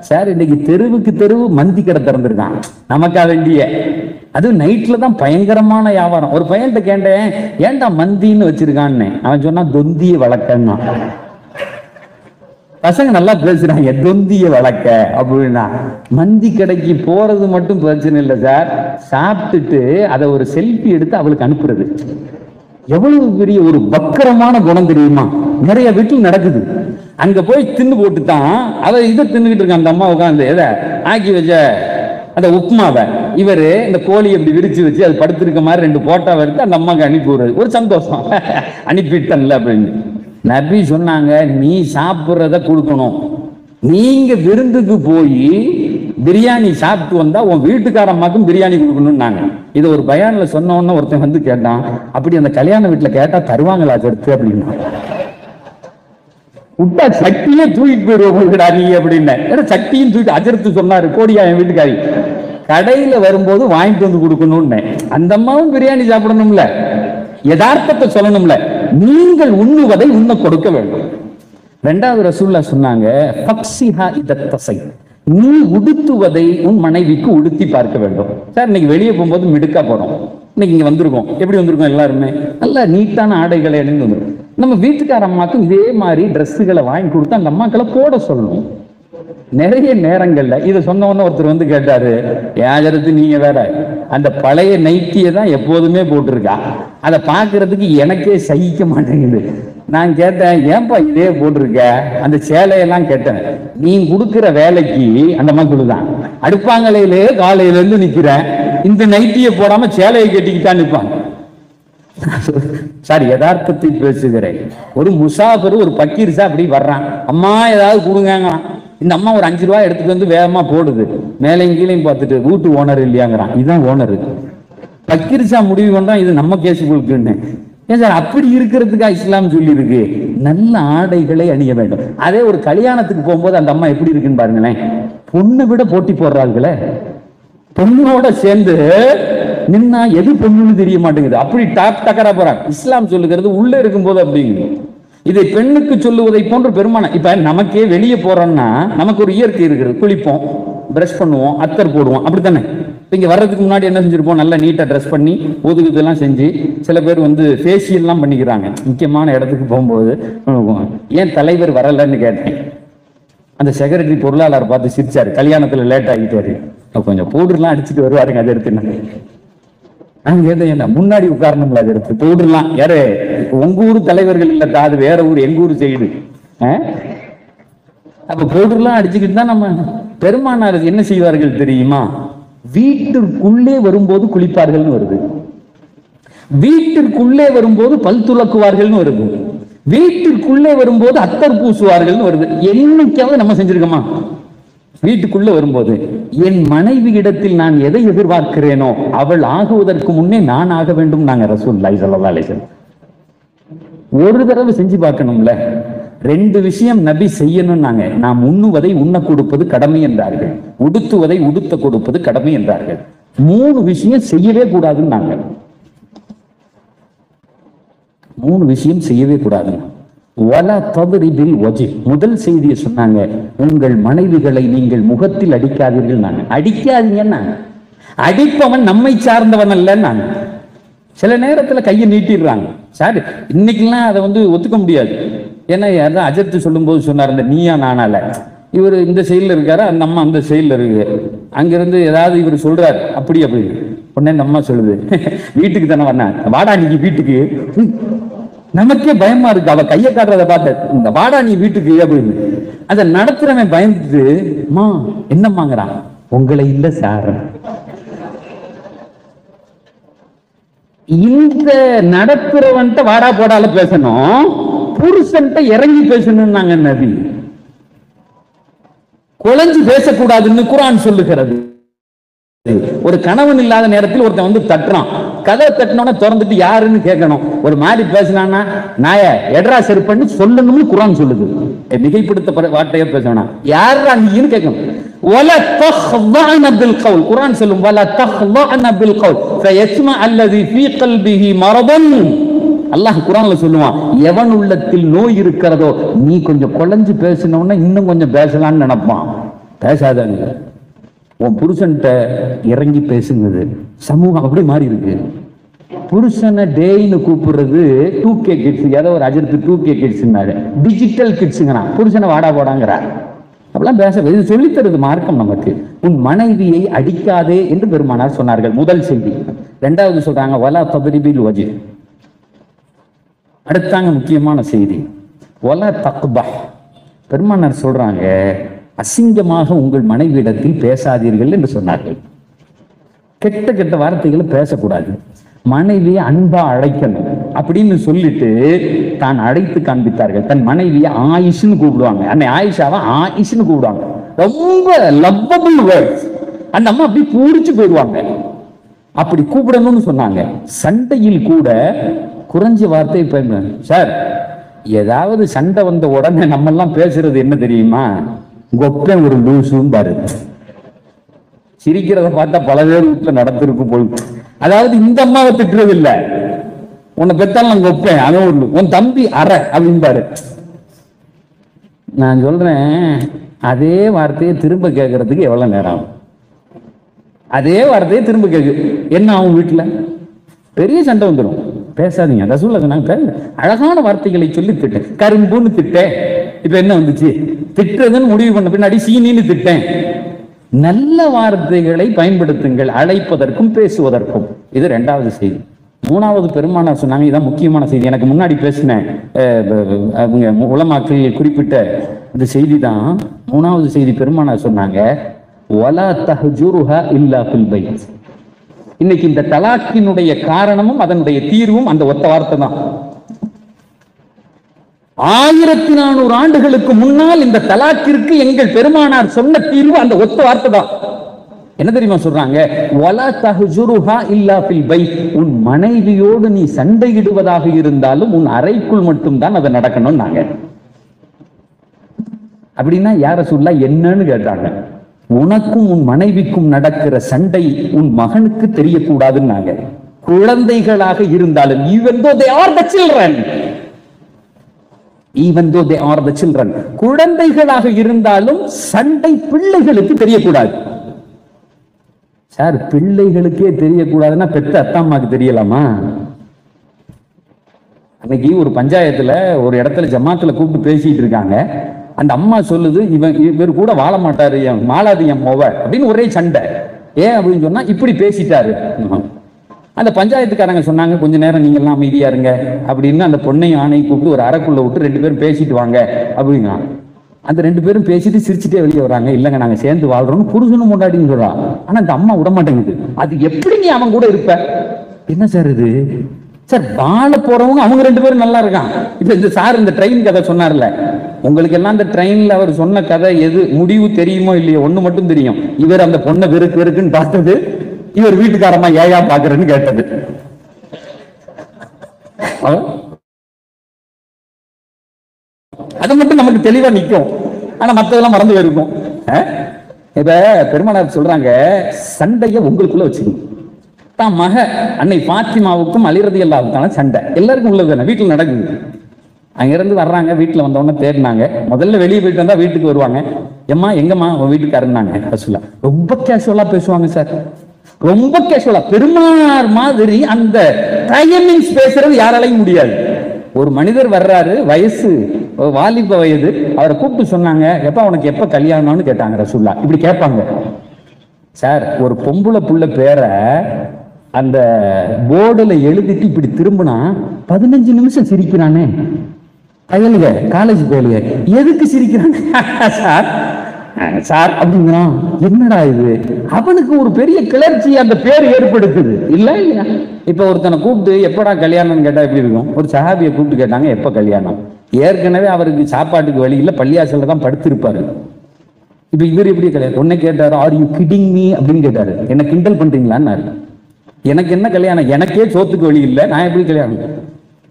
சார், இன்னைக்கு தெருவுக்கு தெருவு மந்தி கடை திறந்துருக்கான், நமக்கா வேண்டிய. அது நைட்ல தான் பயங்கரமான வியாபாரம். ஒரு பையன்கிட்ட கேட்டேன், ஏன்டா மந்தின்னு வச்சிருக்கான்னு. அவன் சொன்னா தொந்திய வழக்கன்னா. பசங்க நல்லா பேசுறாங்க, தொந்திய வழக்க அப்படின்னா. மந்தி கடைக்கு போறது மட்டும் பிரச்சனை இல்லை சார், சாப்பிட்டுட்டு அதை ஒரு செல்ஃபி எடுத்து அவளுக்கு அனுப்புறது எவ்வளவு பெரிய ஒரு பக்கரமான குணம் தெரியுமா? நிறைய வீட்டில் நடக்குது. அங்க போய் தின்னு போட்டு தான் அதை இதை தின்னுகிட்டு இருக்கான் அந்த அம்மா உட்காந்து, எதை ஆக்கி வச்ச அந்த உப்புமாவை இவரு இந்த கோழி அப்படி விரிச்சு வச்சு அது படுத்திருக்க மாதிரி 2 போட்டோவை எடுத்து அந்த அம்மாவுக்கு அனுப்பி விடுறது. ஒரு சந்தோஷம், அனுப்பிட்டன்ல அப்படின்னு. நபி சொன்னாங்க, நீ சாப்பிட்றத கொடுக்கணும். நீங்க விருந்துக்கு போய் பிரியாணி சாப்பிட்டு வந்தா உன் வீட்டுக்காரம்மாக்கும் பிரியாணி கொடுக்கணும்னாங்க. இதை ஒரு பயான்ல சொன்ன உடனே ஒருத்தன் வந்து கேட்டான், அப்படி அந்த கல்யாண வீட்டுல கேட்டா தருவாங்களா கருத்து அப்படின்னா. விட்டா சக்தியே தூக்கிட்டு போயிடுவோம்டா நீ அப்படின்னு. சக்தியும் தூக்கிட்டு அஜர்த்து சொன்னாரு, கோடியா என் வீட்டுக்காரி கடையில வரும்போது வாங்கிட்டு வந்து கொடுக்கணும்னு. அந்த அம்மாவும் பிரியாணி சாப்பிடணும்ல, யதார்த்தத்தை சொல்லணும்ல. நீங்கள் உண்ணுவதை உண்ண கொடுக்க வேண்டும். 2வது ரசூலுல்லாஹ் சொன்னாங்க, ஃபக்ஸிஹா இதத்தஸை, நீ உடுத்துவதை உன் மனைவிக்கு உடுத்தி பார்க்க வேண்டும். சார் இன்னைக்கு வெளியே போகும்போது மிடுக்கா போறோம், இன்னைக்கு இங்க வந்திருக்கோம், எப்படி வந்திருக்கோம் எல்லாருமே நல்ல நீட்டான ஆடைகளை அணிந்து வந்துடும். நம்ம வீட்டுக்கார அம்மாக்கும் இதே மாதிரி ட்ரெஸ்ஸுகளை வாங்கி கொடுத்து அந்த அம்மாக்களை போட சொல்லணும். நிறைய நேரங்கள்ல இதை சொன்ன உடனே ஒருத்தர் வந்து கேட்டாரு, யாஜரத்து நீங்க வேற அந்த பழைய நைட்டியை தான் எப்போதுமே போட்டிருக்கா, அதை பார்க்கறதுக்கு எனக்கே சகிக்க மாட்டேங்குது. நான் கேட்டேன், ஏன்பா இதே போட்டிருக்க அந்த சேலையெல்லாம் கேட்டேன். நீ கொடுக்குற வேலைக்கு அந்த மக்கள் தான் அடுப்பாங்கலையிலே காலையில இருந்து நிக்கிறேன், இந்த நைட்டியை போடாம சேலையை கட்டிக்கிட்டா நிற்பாங்க. சார் யதார்த்தத்தை பேசுகிறேன். ஒரு முசாஃபர் ஒரு பக்கீர்சா அப்படி வர்றான், அம்மா ஏதாவது கொடுங்க. இந்த அம்மா ஒரு 5 ரூபாய் எடுத்துட்டு வந்து வேகமா போடுது, மேலையும் கீழையும் பார்த்துட்டு வீட்டு ஓனர் இல்லையாங்கிறான். இதுதான் ஓனர். பக்கீர்சா முடிவு பண்றான், இது நம்ம கேசுகளுக்குன்னு. ஏன் சார் அப்படி இருக்கிறதுக்கா இஸ்லாம் சொல்லி இருக்கு? நல்ல ஆடைகளை அணிய வேண்டும். அதே ஒரு கல்யாணத்துக்கு போகும்போது அந்த அம்மா எப்படி இருக்குன்னு பாருங்களேன், பொண்ணை விட போட்டி போடுறாங்களே, பொண்ணோட சேர்ந்து நின்னா எது பொண்ணுன்னு தெரிய மாட்டேங்குது, அப்படி டாப் டக்கரா போறாங்க. இஸ்லாம் சொல்லுகிறது உள்ள இருக்கும்போது அப்படிங்குது. இதை பெண்ணுக்கு சொல்லுவதை போன்று பெருமான. இப்ப நமக்கே வெளியே போறோம்னா நமக்கு ஒரு இயற்கை இருக்கிறது, குளிப்போம், பிரஷ் பண்ணுவோம், அத்தர் போடுவோம், அப்படித்தானே? இங்க வர்றதுக்கு முன்னாடி என்ன செஞ்சிருப்போம், நல்லா நீட்டா ட்ரெஸ் பண்ணி ஒதுக்குதெல்லாம் செஞ்சு. சில பேர் வந்து ஃபேஷியல்லாம் பண்ணிக்கிறாங்க முக்கியமான இடத்துக்கு போகும்போது. ஏன் தலைவர் வரலன்னு கேட்டேன். அந்த செக்ரட்டரி பொருளாளர் பார்த்து சிரிச்சாரு, கல்யாணத்துல லேட் ஆகிட்டாரு, கொஞ்சம் பவுடர்லாம் அடிச்சுட்டு வருவாருங்க, அதை எடுத்து என்ன முன்னாடி உட்காரணும்ல, அதை எடுத்து பவுடர்லாம் யாரு உங்க ஊர் தலைவர்கள் இல்ல, அது வேற ஊர், எங்க ஊர் செய்யுது. அப்ப பவுடர்லாம் அடிச்சுக்கிட்டு தான் நம்ம பெருமானார் என்ன செய்வார்கள் தெரியுமா? வீட்டிற்குள்ளே வரும்போது குளிப்பார்கள்னு வருது, வீட்டிற்குள்ளே வரும்போது பல் துலக்குவார்கள்னு வருது, வீட்டிற்குள்ளே வரும்போது அத்தர் பூசுவார்கள்னு வருது. என்னைக்காவது நம்ம செஞ்சிருக்கோமா? வீட்டுக்குள்ள வரும்போது என் மனைவி இடத்தில் நான் எதை எதிர்பார்க்கிறேனோ அவள் ஆகுவதற்கு முன்னே நான் ஆக வேண்டும். நாங்க ரசூலுல்லாஹி ஸல்லல்லாஹு அலைஹி வஸல்லம் ஒரு தடவை செஞ்சு பார்க்கணும்ல. ரெண்டு விஷயம் நபி செய்யணும். நாம் உண்ணுவதை உண்ண கொடுப்பது கடமை என்றார்கள், உடுத்துவதை உடுத்த கொடுப்பது கடமை என்றார்கள். மூணு விஷயம் செய்யவே கூடாதுன்னு மூணு விஷயம் செய்யவே கூடாது. முதல் செய்தியை சொன்னாங்க, உங்கள் மனைவிகளை நீங்கள் முகத்தில் அடிக்காதீர்கள். அடிக்காதீங்கன்னா அடிப்பவன் நம்மை சார்ந்தவன் அல்ல. சில நேரத்துல கையை நீட்டிடுறாங்க சார், இன்னைக்கெல்லாம் அதை ஒத்துக்க முடியாது. ஏன்னா யாரும் அஜர்த்து சொல்லும் போது சொன்னார், இந்த நீயா நானால இவர் இந்த செயலில் இருக்காரு, அந்த அம்மா அந்த செயலில் இருக்கு, அங்கிருந்து ஏதாவது இவர் சொல்றாரு அப்படி உடனே அந்த அம்மா சொல்லுது, வீட்டுக்கு தானே வந்தேன், வாடா நீங்க வீட்டுக்கு. நமக்கே பயமா இருக்கு, அவ கையை காட்டுறத பார்த்த, இந்த வாடா நீ வீட்டுக்கு அப்படின்னு. அதை நடத்துறவன் பயந்துட்டு, மா என்னம்மாங்கிறான், உங்களை இல்ல சார். இந்த நடத்துறவன்ட்ட வாடா போடால பேசணும், புருஷன்ட்ட இறங்கி பேசணும். நாங்க நபி குழஞ்சு பேசக்கூடாதுன்னு குர்ஆன் சொல்லுகிறது. ஒரு கணவன் இல்லாத நேரத்தில் ஒருத்தன் தட்டுறான், கதை தட்டினோட திறந்துட்டு யாருன்னு கேட்கணும். ஒரு மாதிரி பேசினான்னா நாய எட்ரா செருப்பன்னு சொல்லணும்னு குர்ஆன் சொல்லுது. மிகைப்படுத்த வார்த்தையா பேசணும், யாரா நீன்னு கேட்கணும். ولا تخضعن بالقول குர்ஆன் சொல்லும், ولا تخضعن بالقول فيسمع الذي في قلبه مرض. அல்லாஹ் குர்ஆன்ல சொல்லுவான், எவன் உள்ளத்தில் நோய் இருக்கிறதோ நீ கொஞ்சம் குழஞ்சு பேசினோன்னா இன்னும் கொஞ்சம் பேசலாம்னு நினைப்பான். பேசாதாங்க, உன் புருஷன்ட்ட இறங்கி பேசுங்கிறது. சமூகம் அப்படி மாறி இருக்கு. புருஷனை டேய்னு கூப்பிடுறது 2K கிட்ஸ், ஏதோ ஒரு அஜர்த்து 2K கிட்ஸ்னாரு, டிஜிட்டல் கிட்ஸுங்கிறான். புருஷனை வாடா போடாங்கிறார். அப்படிலாம் பேச இது சொல்லித்தருது மார்க்கம் நமக்கு. உன் மனைவியை அடிக்காதே என்று பெருமானார் சொன்னார்கள். முதல் செய்தி. இரண்டாவது சொல்றாங்க, வலா தத்ரிபில் வஜ். அடுத்தாங்க முக்கியமான செய்தி, வலா தக்பஹ். பெருமானார் சொல்றாங்க, அசிங்கமாக உங்கள் மனைவியிடத்தில் பேசாதீர்கள் என்று சொன்னார்கள். கெட்ட கெட்ட வார்த்தைகளை பேசக்கூடாது, மனைவியை அன்பா அழைக்கணும் அப்படின்னு சொல்லிட்டு தான் அழைத்து காண்பித்தார்கள். தன் மனைவியை ஆயிஷ்னு கூப்பிடுவாங்க. அன்னை ஆயிஷாவை ஆயிஷ்னு கூப்பிடுவாங்க. ரொம்ப லவ்வபிள் வேர்ட்ஸ். அந்த அம்மா அப்படி பூரிச்சு போயிடுவாங்க. அப்படி கூப்பிடணும்னு சொன்னாங்க. சண்டையில் கூட குறைஞ்ச வார்த்தை பயன்படுத்த. சார், ஏதாவது சண்டை வந்த உடனே நம்ம எல்லாம் பேசுறது என்ன தெரியுமா? கொப்பன் ஒரு லூசும் பாரு. சிரிக்கிறத பார்த்தா பல பேர் வீட்டுல நடத்திருக்கும் போய். அதாவது இந்த அம்மாவை திட்டுறது இல்ல, உன்னை பெத்தாலும் நான் கொப்பேன், அவன் ஒரு உன் தம்பி அற அப்படின்பாரு. நான் சொல்றேன், அதே வார்த்தையை திரும்ப கேட்கறதுக்கு எவ்வளவு நேரம் ஆகும்? அதே வார்த்தையை திரும்ப கேட்கு என்ன ஆகும்? வீட்டுல பெரிய சண்டை வந்துடும். பேசாதீங்க. ரசூலுல்லாஹ் சொன்னாங்க, அழகான வார்த்தைகளை சொல்லி திட்டேன். கரும்புன்னு திட்டேன், இப்ப என்ன வந்துச்சு? திட்டுறதுன்னு முடிவு பண்ண பின்னாடி சீனின்னு திட்டேன். நல்ல வார்த்தைகளை பயன்படுத்துங்கள், அழைப்பதற்கும் பேசுவதற்கும். இது இரண்டாவது செய்தி. மூணாவது பெருமானார் சொன்னாங்க, இதான் முக்கியமான செய்தி. எனக்கு முன்னாடி பேசின அவங்க உலமாக்கள் குறிப்பிட்ட இந்த செய்தி தான் மூணாவது செய்தி. பெருமானார் சொன்னாங்க, வலா தஹ்ஜுருஹா இல்லா ஃபில் பைத். இன்னைக்கு இந்த தலாக்கினுடைய காரணமும் அதனுடைய தீர்வும் அந்த ஒத்த வார்த்தை தான். 1400 ஆண்டுகளுக்கு முன்னால் இந்த தலாக்கிற்கு எங்கள் பெருமானார் சொன்ன தீர்வு அந்த ஒத்த வார்த்தை தான். என்ன தெரியுமா சொல்றாங்க? வலா தஹ்ஜுருஹா இல்லா ஃபில் பைத். உன் மனைவியோடு நீ சண்டையிடுவதாக இருந்தாலும் உன் அறைக்குள் மட்டும் தான் அது நடக்கணும். நாங்க அப்படின்னா யார சொல்ல என்னன்னு கேட்டாங்க. உனக்கும் உன் மனைவிக்கும் நடக்கிற சண்டை உன் மகனுக்கு தெரியக்கூடாதுன்னாங்க. குழந்தைகளாக இருந்தாலும், even though they are the children, even though they are the children, குழந்தைகளாக இருந்தாலும் சண்டை பிள்ளைகளுக்கு தெரியக்கூடாது. சார், பிள்ளைகளுக்கே தெரியக்கூடாதுன்னா பெத்த அத்தா அம்மாக்கு தெரியலாமா? அன்னைக்கு ஒரு பஞ்சாயத்துல ஒரு இடத்துல ஜமாத்துல கூப்பிட்டு பேசிட்டு இருக்காங்க. அந்த அம்மா சொல்லுது, இவர் கூட வாழ மாட்டாரு, மாளாது என் மொவ அப்படின்னு ஒரே சண்டை. ஏன் அப்படின்னு சொன்னா இப்படி பேசிட்டாரு. அந்த பஞ்சாயத்துக்காரங்க சொன்னாங்க, கொஞ்ச நேரம் நீங்க எல்லாம் அமைதியா இருங்க அப்படின்னு அந்த பொண்ணையும் ஆணையும் கூப்பிட்டு ஒரு அறைக்குள்ள விட்டு 2 பேரும் பேசிட்டு வாங்க அப்படிங்க. அந்த 2 பேரும் பேசிட்டு சிரிச்சுட்டே வெளியே வராங்க. இல்லைங்க நாங்க சேர்ந்து வாழ்றோம்னு புருஷனும் கொண்டாடின்னு சொல்றான். ஆனா அந்த அம்மா விட மாட்டேங்குது. அது எப்படி நீ அவன் கூட இருப்ப? என்ன சார் இது? சார் வாழ போறவங்க அவங்க 2 பேரும் நல்லா இருக்கான். இப்ப இந்த சார் இந்த ட்ரெயின் கதை சொன்னார்ல, உங்களுக்கு எல்லாம் அந்த ட்ரெயின்ல அவர் சொன்ன கதை எது முடிவு தெரியுமோ இல்லையோ, ஒண்ணு மட்டும் தெரியும், இவர் அந்த பொண்ணை வெறுக்குன்னு பார்த்தது, இவர் வீட்டுக்காரமா ஏயா பாக்குறேன்னு கேட்டது. அது மட்டும் நமக்கு தெளிவா நிக்கும். ஆனா மத்ததெல்லாம் மறந்து போயிருக்கும். இப்ப பெருமானார் சொல்றாங்க, சண்டைய உங்களுக்குள்ள வச்சுக்கணும். தான் மக அன்னை பாத்திமாவுக்கும் அலி ரலியல்லாஹு சண்டை எல்லாருக்கும் உள்ளது தானே, வீட்டுல நடக்குது. அங்க இருந்து வர்றாங்க, வீட்டுல வந்தவொடனே தேடினாங்க. முதல்ல வெளியே போயிட்டு வந்தா வீட்டுக்கு வருவாங்க, எம்மா எங்கம்மா உன் வீட்டுக்காரன்னாங்க. ரசூலா ரொம்ப கேஷுவலா பேசுவாங்க சார், ரொம்ப கேஷுவலா. பெருமானார் மாதிரி அந்த டைமிங்ஸ் பேசுறது யாராலையும் முடியாது. ஒரு மனிதர் வர்றாரு, வயசு வாலிப வயது, அவரை கூப்பிட்டு சொன்னாங்க, எப்ப உனக்கு எப்ப கல்யாணம்னு கேட்டாங்க ரசூலா. இப்படி கேட்பாங்க சார். ஒரு பொம்பளை புள்ள பேரை அந்த போர்டுல எழுதிட்டு இப்படி திரும்பினா 15 நிமிஷம் சிரிக்கிறானே. பயலுக காலேஜ் பயலுக எதுக்கு சிரிக்கிறாங்க சார் சார் அப்படிங்கிறான். என்னடா இது? அவனுக்கு ஒரு பெரிய கிளர்ச்சி அந்த பேர் ஏற்படுத்துது இல்ல இல்லையா? இப்ப ஒருத்தனை கூப்பிட்டு எப்படா கல்யாணம்னு கேட்டா எப்படி இருக்கும்? ஒரு சஹாபியை கூப்பிட்டு கேட்டாங்க எப்ப கல்யாணம். ஏற்கனவே அவருக்கு சாப்பாட்டுக்கு வழி இல்ல, பள்ளியாசல தான் படுத்திருப்பாரு. இப்ப இவர் எப்படி கல்யாணம்? உன்னை கேட்டாரு, ஆர் யூ கிடிங் மீ அப்படின்னு கேட்டாரு. என்ன கிண்டல் பண்றீங்களான்னு. எனக்கு என்ன கல்யாணம், எனக்கே சோத்துக்கு வழி இல்லை, நான் எப்படி கல்யாணம்?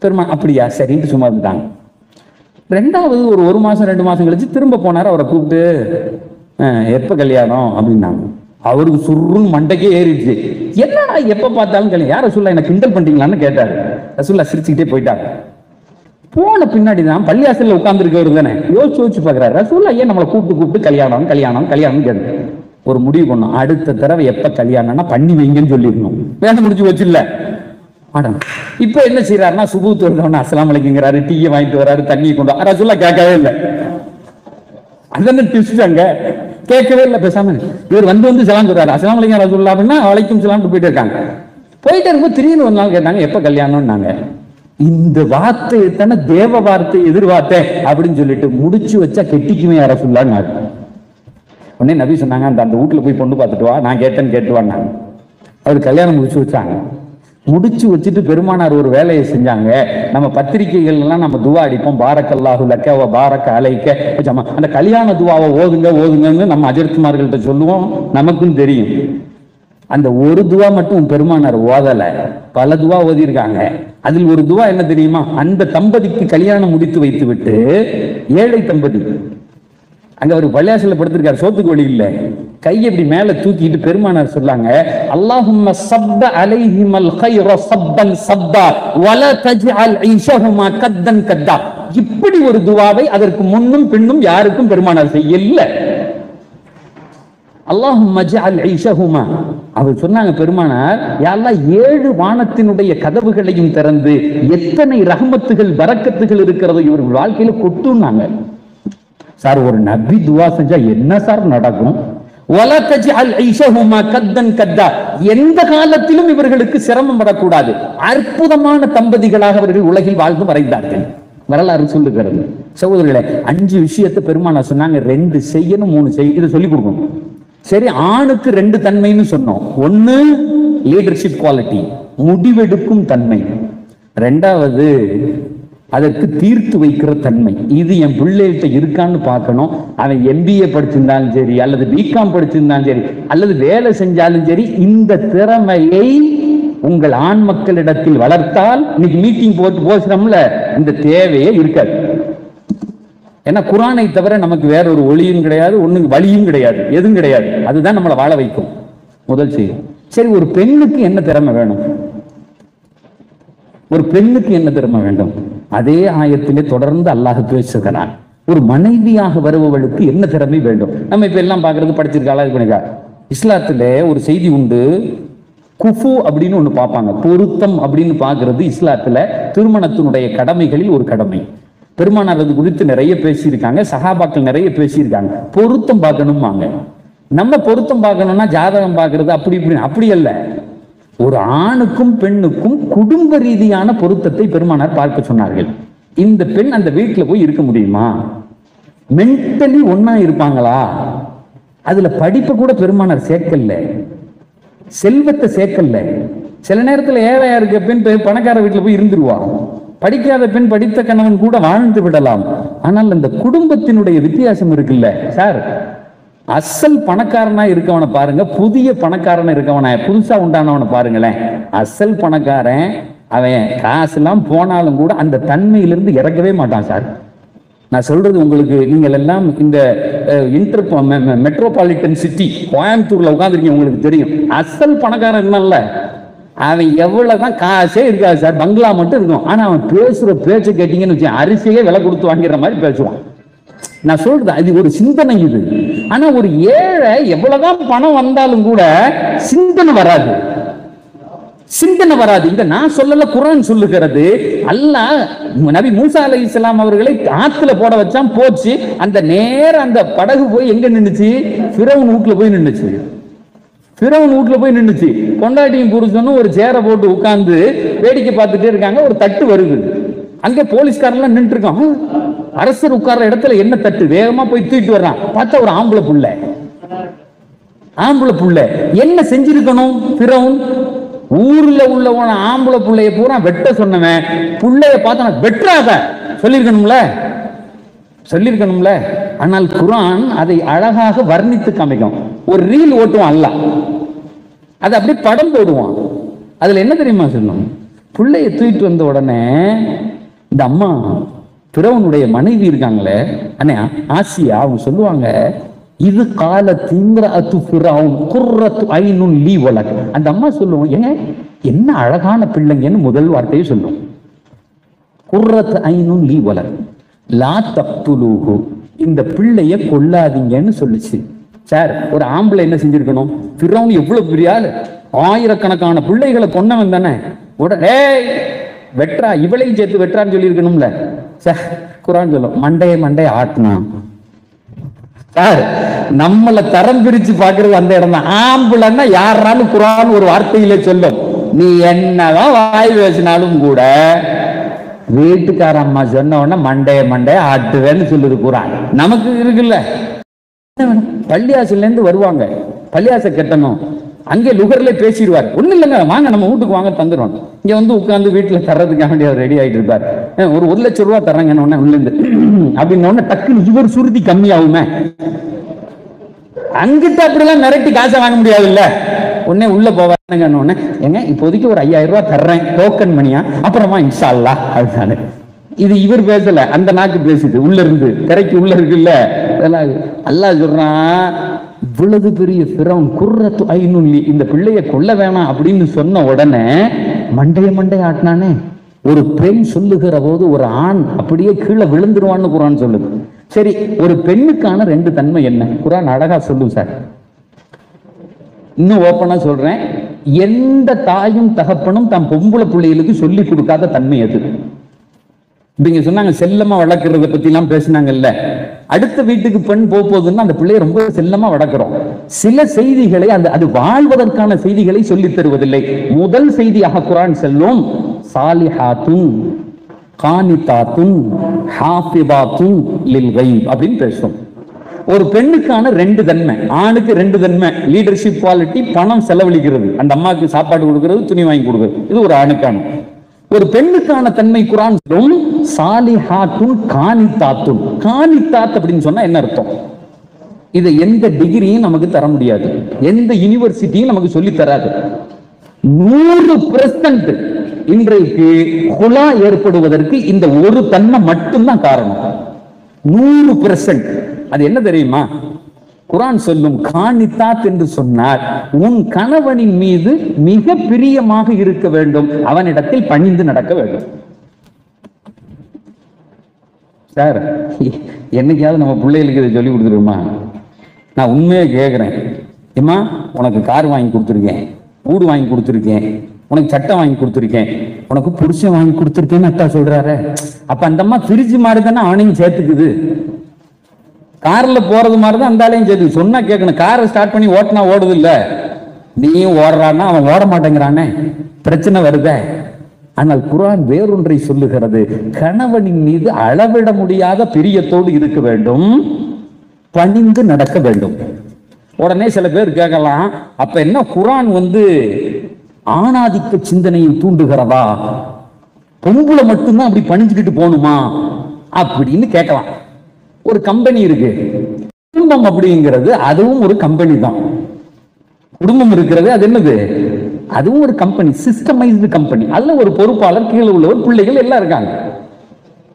பெருமா அப்படியா சரின்ட்டு சும்மா இருந்தாங்க. 2வது ஒரு மாசம் 2 மாசம் கழிச்சு திரும்ப போனார். அவரை கூப்பிட்டு எப்ப கல்யாணம் அப்படின்னாங்க. அவருக்கு சுருன்னு மண்டைக்கே ஏறிடுச்சு. என்னடா எப்ப பார்த்தாலும் கல்யாணம், யார சொல்ல என்ன கிண்டல் பண்றீங்களான்னு கேட்டாரு. ரசூல்லா சிரிச்சுக்கிட்டே போயிட்டாங்க. போன பின்னாடிதான் பள்ளியாசல்ல உட்கார்ந்து இருக்கவர் தானே யோசிச்சு பாக்குறாரு, ரசூல்லா ஏன் நம்மளை கூப்பிட்டு கல்யாணம் கல்யாணம் கல்யாணம் கேட்டு. ஒரு முடிவு பண்ணும், அடுத்த தடவை எப்ப கல்யாணம்னா பண்ணி வைங்கன்னு சொல்லிடணும். வேலை முடிச்சு வச்சு இல்ல மேடம். இப்ப என்ன செய்யறாருன்னா, சுபு தொழுதவன அஸ்ஸலாமு அலைக்கும்ங்கறாரு, டீயை வாங்கிட்டு வராரு, தண்ணியை கொண்டு வர. ரசூல்லா கேட்கவே இல்லை. அதான் டிஸ்ட் அங்க கேட்கவே இல்லை. பேசாம இவர் வந்து சலாம் சொல்றாரு, அஸ்ஸலாமு அலைக்கும் ரசூலுல்லாஹ் அப்படின்னா வலைக்கும் சலாம்னு போயிட்டு இருக்காங்க. போயிட்டு இருக்கும்போது திடீர்னு ஒரு நாள் கேட்டாங்க எப்ப கல்யாணம்னாங்க. இந்த வார்த்தை தானே தேவ வார்த்தை எதிர்வார்த்தை அப்படின்னு சொல்லிட்டு முடிச்சு வச்சா கெட்டிக்குமே யார சொல்லாங்க. உடனே நபி சொன்னாங்க, அந்த வீட்டுல போய் பொண்ணு பார்த்துட்டு வா, நான் கேட்டேன்னு கேட்டுவாங்க. அவர் கல்யாணம் முடிச்சு வச்சாங்க. முடிச்சு வச்சுட்டு பெருமானார் ஒரு வேலையை செஞ்சாங்க. நம்ம பத்திரிகைகள் எல்லாம் நம்ம துவா அடிப்போம், பாரக்கல்லாஹு லக்க வ பாரக்க அலைக்க. அந்த கல்யாண துவாவை ஓதுங்கன்னு நம்ம அஜர்த்துமார்கள்ட்ட சொல்லுவோம், நமக்கும் தெரியும். அந்த ஒரு துவா மட்டும் பெருமானார் ஓதல, பல துவா ஓதி இருக்காங்க. அதில் ஒரு துவா என்ன தெரியுமா? அந்த தம்பதிக்கு கல்யாணம் முடித்து வைத்து விட்டு, ஏழை தம்பதி அங்க ஒரு பள்ளியாசல படுத்திருக்காரு, சோத்துக்கு வழி இல்ல, கையை இப்படி மேல தூக்கிட்டு பெருமானார் சொல்லாங்க, அல்லாஹும்ம ஸப்ப அலைஹிமல் கைர ஸப்பன் ஸப்பா வலா தஜ்அல் ஈஷஹுமா கத்தன் கத்தா. இப்படி ஒரு துவாவை அதற்கு முன்னும் பின்னும் யாருக்கும் பெருமானார் செய்யல. அல்லாஹும்ம ஜஅல் ஈஷஹுமா. அவர் சொன்னாங்க பெருமானார், யா அல்லாஹ் 7 வானத்தினுடைய கதவுகளையும் திறந்து எத்தனை ரஹ்மத்துகள் பரக்கத்துகள் இருக்கிறதோ இவர்கள் வாழ்க்கையில கொட்டுனாங்க. சார் ஒரு நபி துவா செஞ்சா என்ன சார் நடக்கும்? வலா தஜ்அல் ஈஷஹுமா கத்தன் கத்தா. எந்த காலத்திலும் இவர்களுக்கு சிரமம் வரக்கூடாது. அற்புதமான தம்பதிகளாக அவர்கள் உலகில் வாழ்ந்து மறைந்தார்கள். வரலாறு சொல்லுகிறது. சகோதரர்களே, 5 விஷயத்தை பெருமானார் சொன்னாங்க, 2 செய்யணும் 3 செய்ய, இதை சொல்லி கொடுக்கணும். சரி, ஆணுக்கு 2 தன்மைன்னு சொன்னோம். 1 லீடர்ஷிப் குவாலிட்டி, முடிவெடுக்கும் தன்மை. 2வது அதற்கு தீர்த்து வைக்கிற தன்மை. இது என் பிள்ளைகிட்ட இருக்கான்னு பார்க்கணும். அவன் MBA படிச்சிருந்தாலும் சரி, அல்லது BCom படிச்சிருந்தாலும் சரி, அல்லது வேலை செஞ்சாலும் சரி, இந்த திறமையை உங்கள் ஆண் மக்களிடத்தில் வளர்த்தால் இன்னைக்கு மீட்டிங் போட்டு போகிறோம்ல, இந்த தேவையே இருக்காது. ஏன்னா குர்ஆனை தவிர நமக்கு வேற ஒரு ஒளியும் கிடையாது, ஒண்ணு வழியும் கிடையாது, எதுவும் கிடையாது. அதுதான் நம்மளை வாழ வைக்கும். முதல் செய்தி. சரி, ஒரு பெண்ணுக்கு என்ன திறமை வேணும்? ஒரு பெண்ணுக்கு என்ன திறமை வேண்டும்? அதே ஆயத்திலே தொடர்ந்து அல்லாஹ் பேசுகிறான். ஒரு மனைவியாக வருபவளுக்கு என்ன திறமை வேண்டும்? நம்ம இப்ப எல்லாம் பாக்குறது படிச்சிருக்காளா, இது பண்ணிக்கா. இஸ்லாத்துல ஒரு செய்தி உண்டு, குஃபு அப்படின்னு ஒண்ணு பார்ப்பாங்க, பொருத்தம் அப்படின்னு பாக்குறது இஸ்லாத்துல திருமணத்தினுடைய கடமைகளில் ஒரு கடமை. பெருமானார் அது குறித்து நிறைய பேசியிருக்காங்க, சஹாபாக்கள் நிறைய பேசியிருக்காங்க. பொருத்தம் பார்க்கணும்பாங்க. நம்ம பொருத்தம் பார்க்கணும்னா ஜாதகம் பார்க்கறது அப்படி இப்படி அப்படி அல்ல. ஒரு ஆணுக்கும் பெண்ணுக்கும் குடும்ப ரீதியான பொருத்தத்தை பெருமானார் பார்க்க சொன்னார்கள். இந்த பெண் அந்த வீட்டுல போய் இருக்க முடியுமா? மென்டலி ஒன்னா இருப்பாங்களா? அதுல படிப்பை கூட பெருமானார் சேர்க்கல, செல்வத்தை சேர்க்கல. சில நேரத்துல ஏழையா இருக்க பெண் பணக்கார வீட்டுல போய் இருந்துருவா. படிக்காத பெண் படித்த கணவன் கூட வாழ்ந்து விடலாம். ஆனால் அந்த குடும்பத்தினுடைய வித்தியாசம் இருக்குல்ல சார். அசல் பணக்காரனா இருக்கவனை பாருங்க, புதிய பணக்காரனா இருக்கவன, புதுசா உண்டானவனை பாருங்களேன். அசல் பணக்காரன் அவன் காசுலாம் போனாலும் கூட அந்த தன்மையிலிருந்து இறக்கவே மாட்டான் சார். நான் சொல்றது உங்களுக்கு, நீங்கள் எல்லாம் இந்த மெட்ரோபாலிட்டன் சிட்டி கோயம்புத்தூர்ல உட்காந்துருக்கீங்க, உங்களுக்கு தெரியும். அசல் பணக்காரன் என்னல்ல, அவன் எவ்வளவுதான் காசே இருக்காது சார், பங்களா மட்டும் இருக்கும். ஆனா அவன் பேசுற பேச்சு கேட்டீங்கன்னு வச்சு அரிசியே விலை கொடுத்து வாங்கிற மாதிரி பேசுவான். நான் சொல்றது அது ஒரு சிந்தனை இது. ஆனா ஒரு ஏழை எவ்வளவுதான் பணம் வந்தாலும் கூட சிந்தனை வராது, சிந்தனை வராது. இங்க நான் சொல்லல, குர்ஆன் சொல்லுகிறது. அல்லாஹ் நபி மூசா அலைஹிஸ்ஸலாம் அவர்களை ஆத்துல போட வச்சான், போச்சு. அந்த நேர அந்த படகு போய் எங்க நின்னுச்சு? ஃபிரௌன் வீட்டுல போய் நின்னுச்சு. ஃபிரௌன் வீட்டுல போய் நின்னுச்சு. பொண்டாட்டியும் புருஷனும் ஒரு சேரை போட்டு உட்கார்ந்து வேடிக்கை பார்த்துட்டே இருக்காங்க. ஒரு தட்டு வருது. அங்க போலீஸ்காரெல்லாம் நின்று இருக்கான். அரசர் உட்கார்ற இடத்துல என்ன தட்டு? வேகமா போய் தூக்கிட்டு வர்றான். பார்த்தா ஒரு ஆம்பளை புள்ள. ஆம்பளை புள்ள என்ன செஞ்சிருக்கணும்? ஃபிரௌன் ஊர்ல உள்ளவன ஆம்பளை புள்ளைய பூரா வெட்ட சொன்னவன் புள்ளைய பார்த்தா வெட்டுறாத சொல்லிருக்கணும்ல, சொல்லிருக்கணும்ல. ஆனால் குர்ஆன் அதை அழகாக வர்ணித்து காமிக்கும். ஒரு ரீல் ஓட்டுவான் அல்லாஹ், அது அப்படியே படம் போடுவான். அதுல என்ன தெரியுமா சொல்லணும்? புள்ளைய தூக்கிட்டு வந்த உடனே இந்த அம்மா ஃபிரௌனுடைய மனைவி இருக்காங்களே அண்ணா ஆசியா, அவங்க சொல்லுவாங்க, இது கால திம்ரஅத்து ஃபிரௌன் குர்ரத்து ஐனுன் லீ வலக். அந்த அம்மா சொல்லுவோம், ஏங்க என்ன அழகான பிள்ளைங்கன்னு முதல் வார்த்தையை சொல்லும். குர்ரத்து ஐனுன் லீ வலக் லா தக்துலூஹு, இந்த பிள்ளைய கொல்லாதீங்கன்னு சொல்லுச்சு. சார் ஒரு ஆம்பளை என்ன செஞ்சிருக்கணும்? ஃபிரௌன் எவ்வளவு பெரிய ஆளு, ஆயிரக்கணக்கான பிள்ளைகளை கொன்னவன் தானே. உடனே வெட்றா, இவளையும் சேர்த்து வெட்றான்னு சொல்லி இருக்கணும்ல. சார் குர்ஆன் சொல்லும், மண்டைய ஆட்டினான். சார் நம்மளை தரம் பிரிச்சு பாக்குறது அந்த இடம் தான். ஆம்பளைன்னா யாராலும் குர்ஆன் ஒரு வார்த்தையில சொல்லும். நீ என்னதான் வாய் பேசினாலும் கூட வீட்டுக்கார அம்மா சொன்ன உடனே மண்டைய ஆட்டுவேன்னு சொல்லுது குர்ஆன். நமக்கு இருக்குல்ல, பள்ளியாசில இருந்து வருவாங்க, பள்ளியாசை கட்டணும், அங்கே லுகர்ல பேசிடுவார். ஒண்ணு இல்லைங்க, வாங்க நம்ம வீட்டுக்கு வாங்க தந்துடுவாங்க. இங்க வந்து உட்கார்ந்து வீட்டுல தர்றதுக்காக வேண்டிய ரெடி ஆகிட்டு இருப்பார். ஒரு 1,00,000 ரூபாய் தர்றாங்க உள்ள இருந்து அப்படின்னு டக்குன்னு இவர் சுருதி கம்மியாகுமே. அங்கிட்ட அப்படிலாம் மிரட்டி காசை வாங்க முடியாது இல்ல. உடனே உள்ள போவாங்க, ஏங்க இப்போதைக்கு ஒரு 5,000 ரூபாய் தர்றேன் டோக்கன் மணியா, அப்புறமா இன்ஷா அல்லாஹ் அப்படின்னாரு. இது இவர் பேசல, அந்த நாக்கு பேசுது உள்ள இருந்து, திரைக்கு உள்ள இருக்குல்ல. அல்லாஹ் சொல்றான், இவ்வளவு பெரிய ஃபிரௌன் குர்ரத்து ஐனுன் லீ, இந்த பிள்ளைய கொல்ல வேணாம் அப்படின்னு சொன்ன உடனே மண்டைய ஆட்டினானே. ஒரு பெண் சொல்லுகிற போது ஒரு ஆண் அப்படியே கீழே விழுந்துருவான்னு குர்ஆன் சொல்லுது. சரி, ஒரு பெண்ணுக்கான 2 தன்மை என்ன? குர்ஆன் அழகா சொல்லும் சார். இன்னும் ஓப்பனா சொல்றேன், எந்த தாயும் தகப்பனும் தம் பொம்பளை பிள்ளைகளுக்கு சொல்லி கொடுக்காத தன்மை அது. நீங்க சொன்னாங்க செல்லமா வளர்க்கறத பத்தி எல்லாம் பேசினாங்கல்ல. அடுத்த வீட்டுக்கு பெண் போகுதுன்னா அந்த பிள்ளைய ரொம்ப செல்லமா வளர்க்கிறோம். சில செய்திகளை அது வாழ்வதற்கான செய்திகளை சொல்லித் தருவதில்லை. முதல் செய்தியாக குர்ஆன் செல்லும், சாலிஹாத்துன் கானிதாத்துன் ஹாஃபிதாத்துன் லில் கைப் அப்படின்னு பேசும். ஒரு பெண்ணுக்கான 2 தன்மை, ஆணுக்கு 2 தன்மை. லீடர்ஷிப் குவாலிட்டி, பணம் செலவழிக்கிறது, அந்த அம்மாவுக்கு சாப்பாடு கொடுக்கிறது, துணி வாங்கி கொடுக்கிறது, இது ஒரு ஆணுக்கான. ஒரு பெண்ணுக்கான தன்மை குர்ஆன் சொல்லும், சாலிஹாத்துன் கானிதாத்துன். கானிதாத் அப்படின்னு சொன்னா என்ன அர்த்தம்? இதை எந்த டிகிரியும் நமக்கு தர முடியாது, எந்த யூனிவர்சிட்டியும் நமக்கு சொல்லி தராது. 100% இன்றைக்கு குலா ஏற்படுவதற்கு இந்த ஒரு தன்மை மட்டும்தான் காரணம். 100%. அது என்ன தெரியுமா? குர்ஆன் சொல்லும், கானிதாத் என்று சொன்னார், உன் கணவனின் மீது மிக பிரியமாக இருக்க வேண்டும், அவனிடத்தில் பணிந்து நடக்க வேண்டும். சார் என்னைக்காவது நம்ம பிள்ளைகளுக்கு இதை சொல்லி கொடுத்துருமா? நான் உண்மையை கேட்கிறேன். ஏமா, உனக்கு கார் வாங்கி கொடுத்துருக்கேன், வீடு வாங்கி கொடுத்துருக்கேன், உனக்கு சட்டை வாங்கி கொடுத்துருக்கேன், உனக்கு புருஷன் வாங்கி கொடுத்துருக்கேன்னு அத்தா சொல்றாரு. அப்ப அந்த அம்மா பிரிட்ஜ் மாதிரி தானே அவனையும் சேர்த்துக்குது. கார்ல போறது மாதிரிதான் அந்த ஆளையும் சேர்த்து சொன்னா கேட்கணும். காரை ஸ்டார்ட் பண்ணி ஓட்டினா ஓடுது இல்ல, நீயும் ஓடுறான்னா அவன் ஓட மாட்டேங்கிறானே, பிரச்சனை வருத. ஆனால் குர்ஆன் வேறொன்றை சொல்லுகிறது, கணவனின் மீது அளவிட முடியாத பிரியத்தோடு இருக்க வேண்டும், பணிந்து நடக்க வேண்டும். உடனே சில பேர் கேட்கலாம், அப்ப என்ன குர்ஆன் ஆணாதிக்க சிந்தனையை தூண்டுகிறதா, பொம்பளை மட்டும்தான் அப்படி பணிஞ்சுக்கிட்டு போகணுமா அப்படின்னு கேட்கலாம். ஒரு கம்பெனி இருக்கு, குடும்பம் அப்படிங்கிறது அதுவும் ஒரு கம்பெனி தான். குடும்பம் இருக்கிறது அது என்னது, அதுவும் ஒரு கம்பெனி, சிஸ்டமைஸ்டு கம்பெனி. அதுல ஒரு பொறுப்பாளர், கீழே உள்ளவர், பிள்ளைகள் எல்லாம் இருக்காங்க.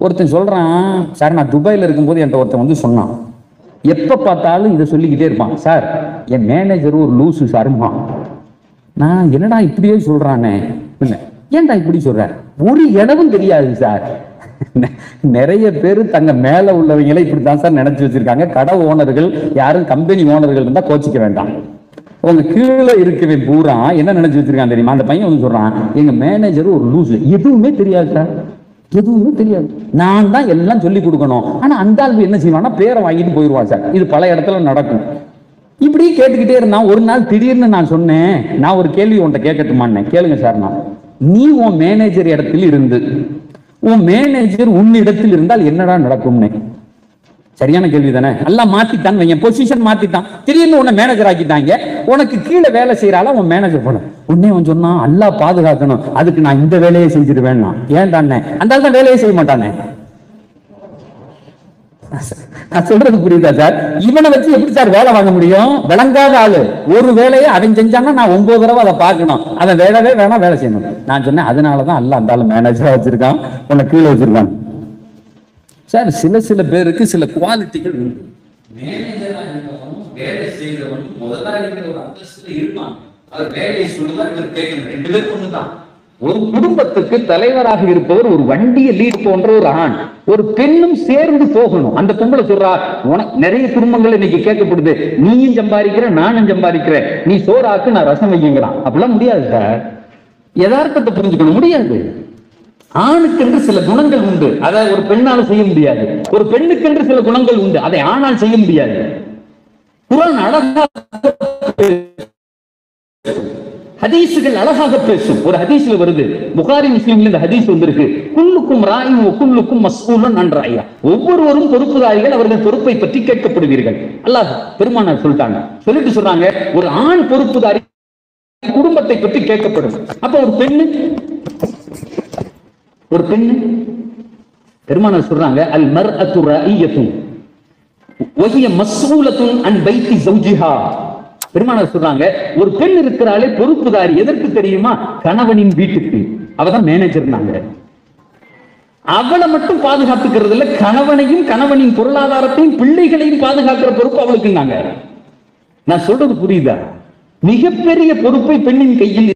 ஒருத்தன் சொல்றான், சார் நான் துபாயில இருக்கும்போது என்கிட்ட ஒருத்தன் சொன்னான், எப்ப பார்த்தாலும் இதை சொல்லிக்கிட்டே இருப்பான், சார் என் மேனேஜர் ஒரு லூசு சாருமா. நான் என்னடா இப்படியே சொல்றானே, இல்ல ஏன்டா இப்படி சொல்ற, ஒரு இடமும் தெரியாது சார். நிறைய பேர் தங்க மேல உள்ளவங்களை இப்படித்தான் சார் நினைச்சு வச்சிருக்காங்க. கடை ஓனர்கள் யாரும் கம்பெனி ஓனர்கள் இருந்தா கோச்சிக்க வேண்டாம். உங்க கீழே இருக்கவே பூரா என்ன நினைச்சு வச்சிருக்கான் தெரியுமா, அந்த பையன் சொல்றான், எங்க மேனேஜர் ஒரு லூசு, எதுவுமே தெரியாது சார், எதுவுமே தெரியாது, நான் தான் எல்லாம் சொல்லி கொடுக்கணும். ஆனா அந்த ஆள் என்ன செய்வான்னா பேரை வாங்கிட்டு போயிடுவான் சார். இது பல இடத்துல நடக்கும். இப்படி கேட்டுக்கிட்டே இருந்தான். ஒரு நாள் திடீர்னு நான் சொன்னேன், நான் ஒரு கேள்வி உன்கிட்ட கேட்கட்டுமான்னு. கேளுங்க சார். நான், நீ உன் மேனேஜர் இடத்தில் இருந்து உன் மேனேஜர் உன் இடத்தில் இருந்தால் என்னடா நடக்கும்னு. சரியான கேள்வி தானே. எல்லாம் மாத்திட்டான், பொசிஷன் மாத்திட்டான், திடீர்னு உன்னை மேனேஜர் ஆக்கிட்டாங்க. உனக்கு கீழே வேலை செய்யறால உன் மேனேஜர் போன உடனே அவன் சொன்னா, அல்லாஹ் பாதுகாக்கணும், அதுக்கு நான் இந்த வேலையை செஞ்சிருவேன். ஏன் தானே அந்த ஆள் தான் வேலையை செய்ய மாட்டானே. நான் சொல்றது புரியுதா சார்? இவனை வச்சு எப்படி சார் வேலை வாங்க முடியும்? விளங்காத ஆளு. ஒரு வேலையை அவன் செஞ்சான்னா நான் 9 தடவை அதை பார்க்கணும். அவன் வேலை வேலை செய்யணும். நான் சொன்னேன், அதனாலதான் அல்லாஹ் அந்த ஆளு மேனேஜரா வச்சிருக்கான், உன்னை கீழே வச்சிருக்கான். சார் சில பேருக்கு சில குவாலிட்டிகள் உண்டு. மேனேஜரா இருக்கவனும் வேலை செய்கிறவனும் முதலாளிங்கிற ஒரு அந்தஸ்துல இருப்பான். அவர் வேலையை சொல்லுவார், இவர் கேட்கணும். 2 பேரும் ஒண்ணுதான். ஒரு குடும்பத்துக்கு தலைவராக இருப்பவர் ஒரு வண்டியை லீட் போன்ற ஒரு ஆண், ஒரு பெண்ணும் சேர்ந்து போகணும். அந்த பொம்பளை சொல்றா, நிறைய குடும்பங்கள் இன்னைக்கு கேட்கப்படுது, நீயும் சம்பாதிக்கிற நானும் சம்பாதிக்கிறேன், நீ சோறாக்கு நான் ரசம் வைக்கிறான். அப்படிலாம் முடியாது சார். யதார்த்தத்தை புரிஞ்சுக்கணும், முடியாது. ஆணுக்கென்று சில குணங்கள் உண்டு, அதை ஒரு பெண்ணால செய்ய முடியாது. ஒரு பெண்ணுக்கென்று சில குணங்கள் உண்டு, அதை ஆணால் செய்ய முடியாது. குர்ஆன் அழகா ஹதீசுகள் அழகாக பேசும். ஒரு ஹதீஸ்ல வருது, புகாரி முஸ்லிம்ல இந்த ஹதீஸ் வந்திருக்கு, குல்லுக்கும் ராயின் வ குல்லுக்கும் மஸ்ஊலன் அன் ராயியா. ஒவ்வொருவரும் பொறுப்புதாரிகள், அவர்கள் பொறுப்பை பற்றி கேட்கப்படுவீர்கள். அல்லாஹ் பெருமானார் சொல்லிட்டாங்க. சொல்லிட்டு சொல்றாங்க, ஒரு ஆண் பொறுப்புதாரி குடும்பத்தை பற்றி கேட்கப்படும். அப்ப ஒரு பெண்ணு பெருமானார் சொல்றாங்க, அல் மர்அத்து ராயியத்துன் வ ஹிய மஸ்ஊலத்துன் அன் பைத்தி ஜௌஜிஹா. பெருமானார் சொல்றாங்க, ஒரு பெண் இருக்கிறாளே பொறுப்புதாரி, எதற்கு தெரியுமா? கணவனின் வீட்டுக்கு. அவதான் மேனேஜர்னாங்க. அவளை மட்டும் பாதுகாத்துக்கிறது இல்ல, கணவனையும் கணவனின் பொருளாதாரத்தையும் பிள்ளைகளையும் பாதுகாக்கிற பொறுப்பு அவளுக்குன்னாங்க. நான் சொல்றது புரியுதா? மிகப்பெரிய பொறுப்பை பெண்ணின் கையில்.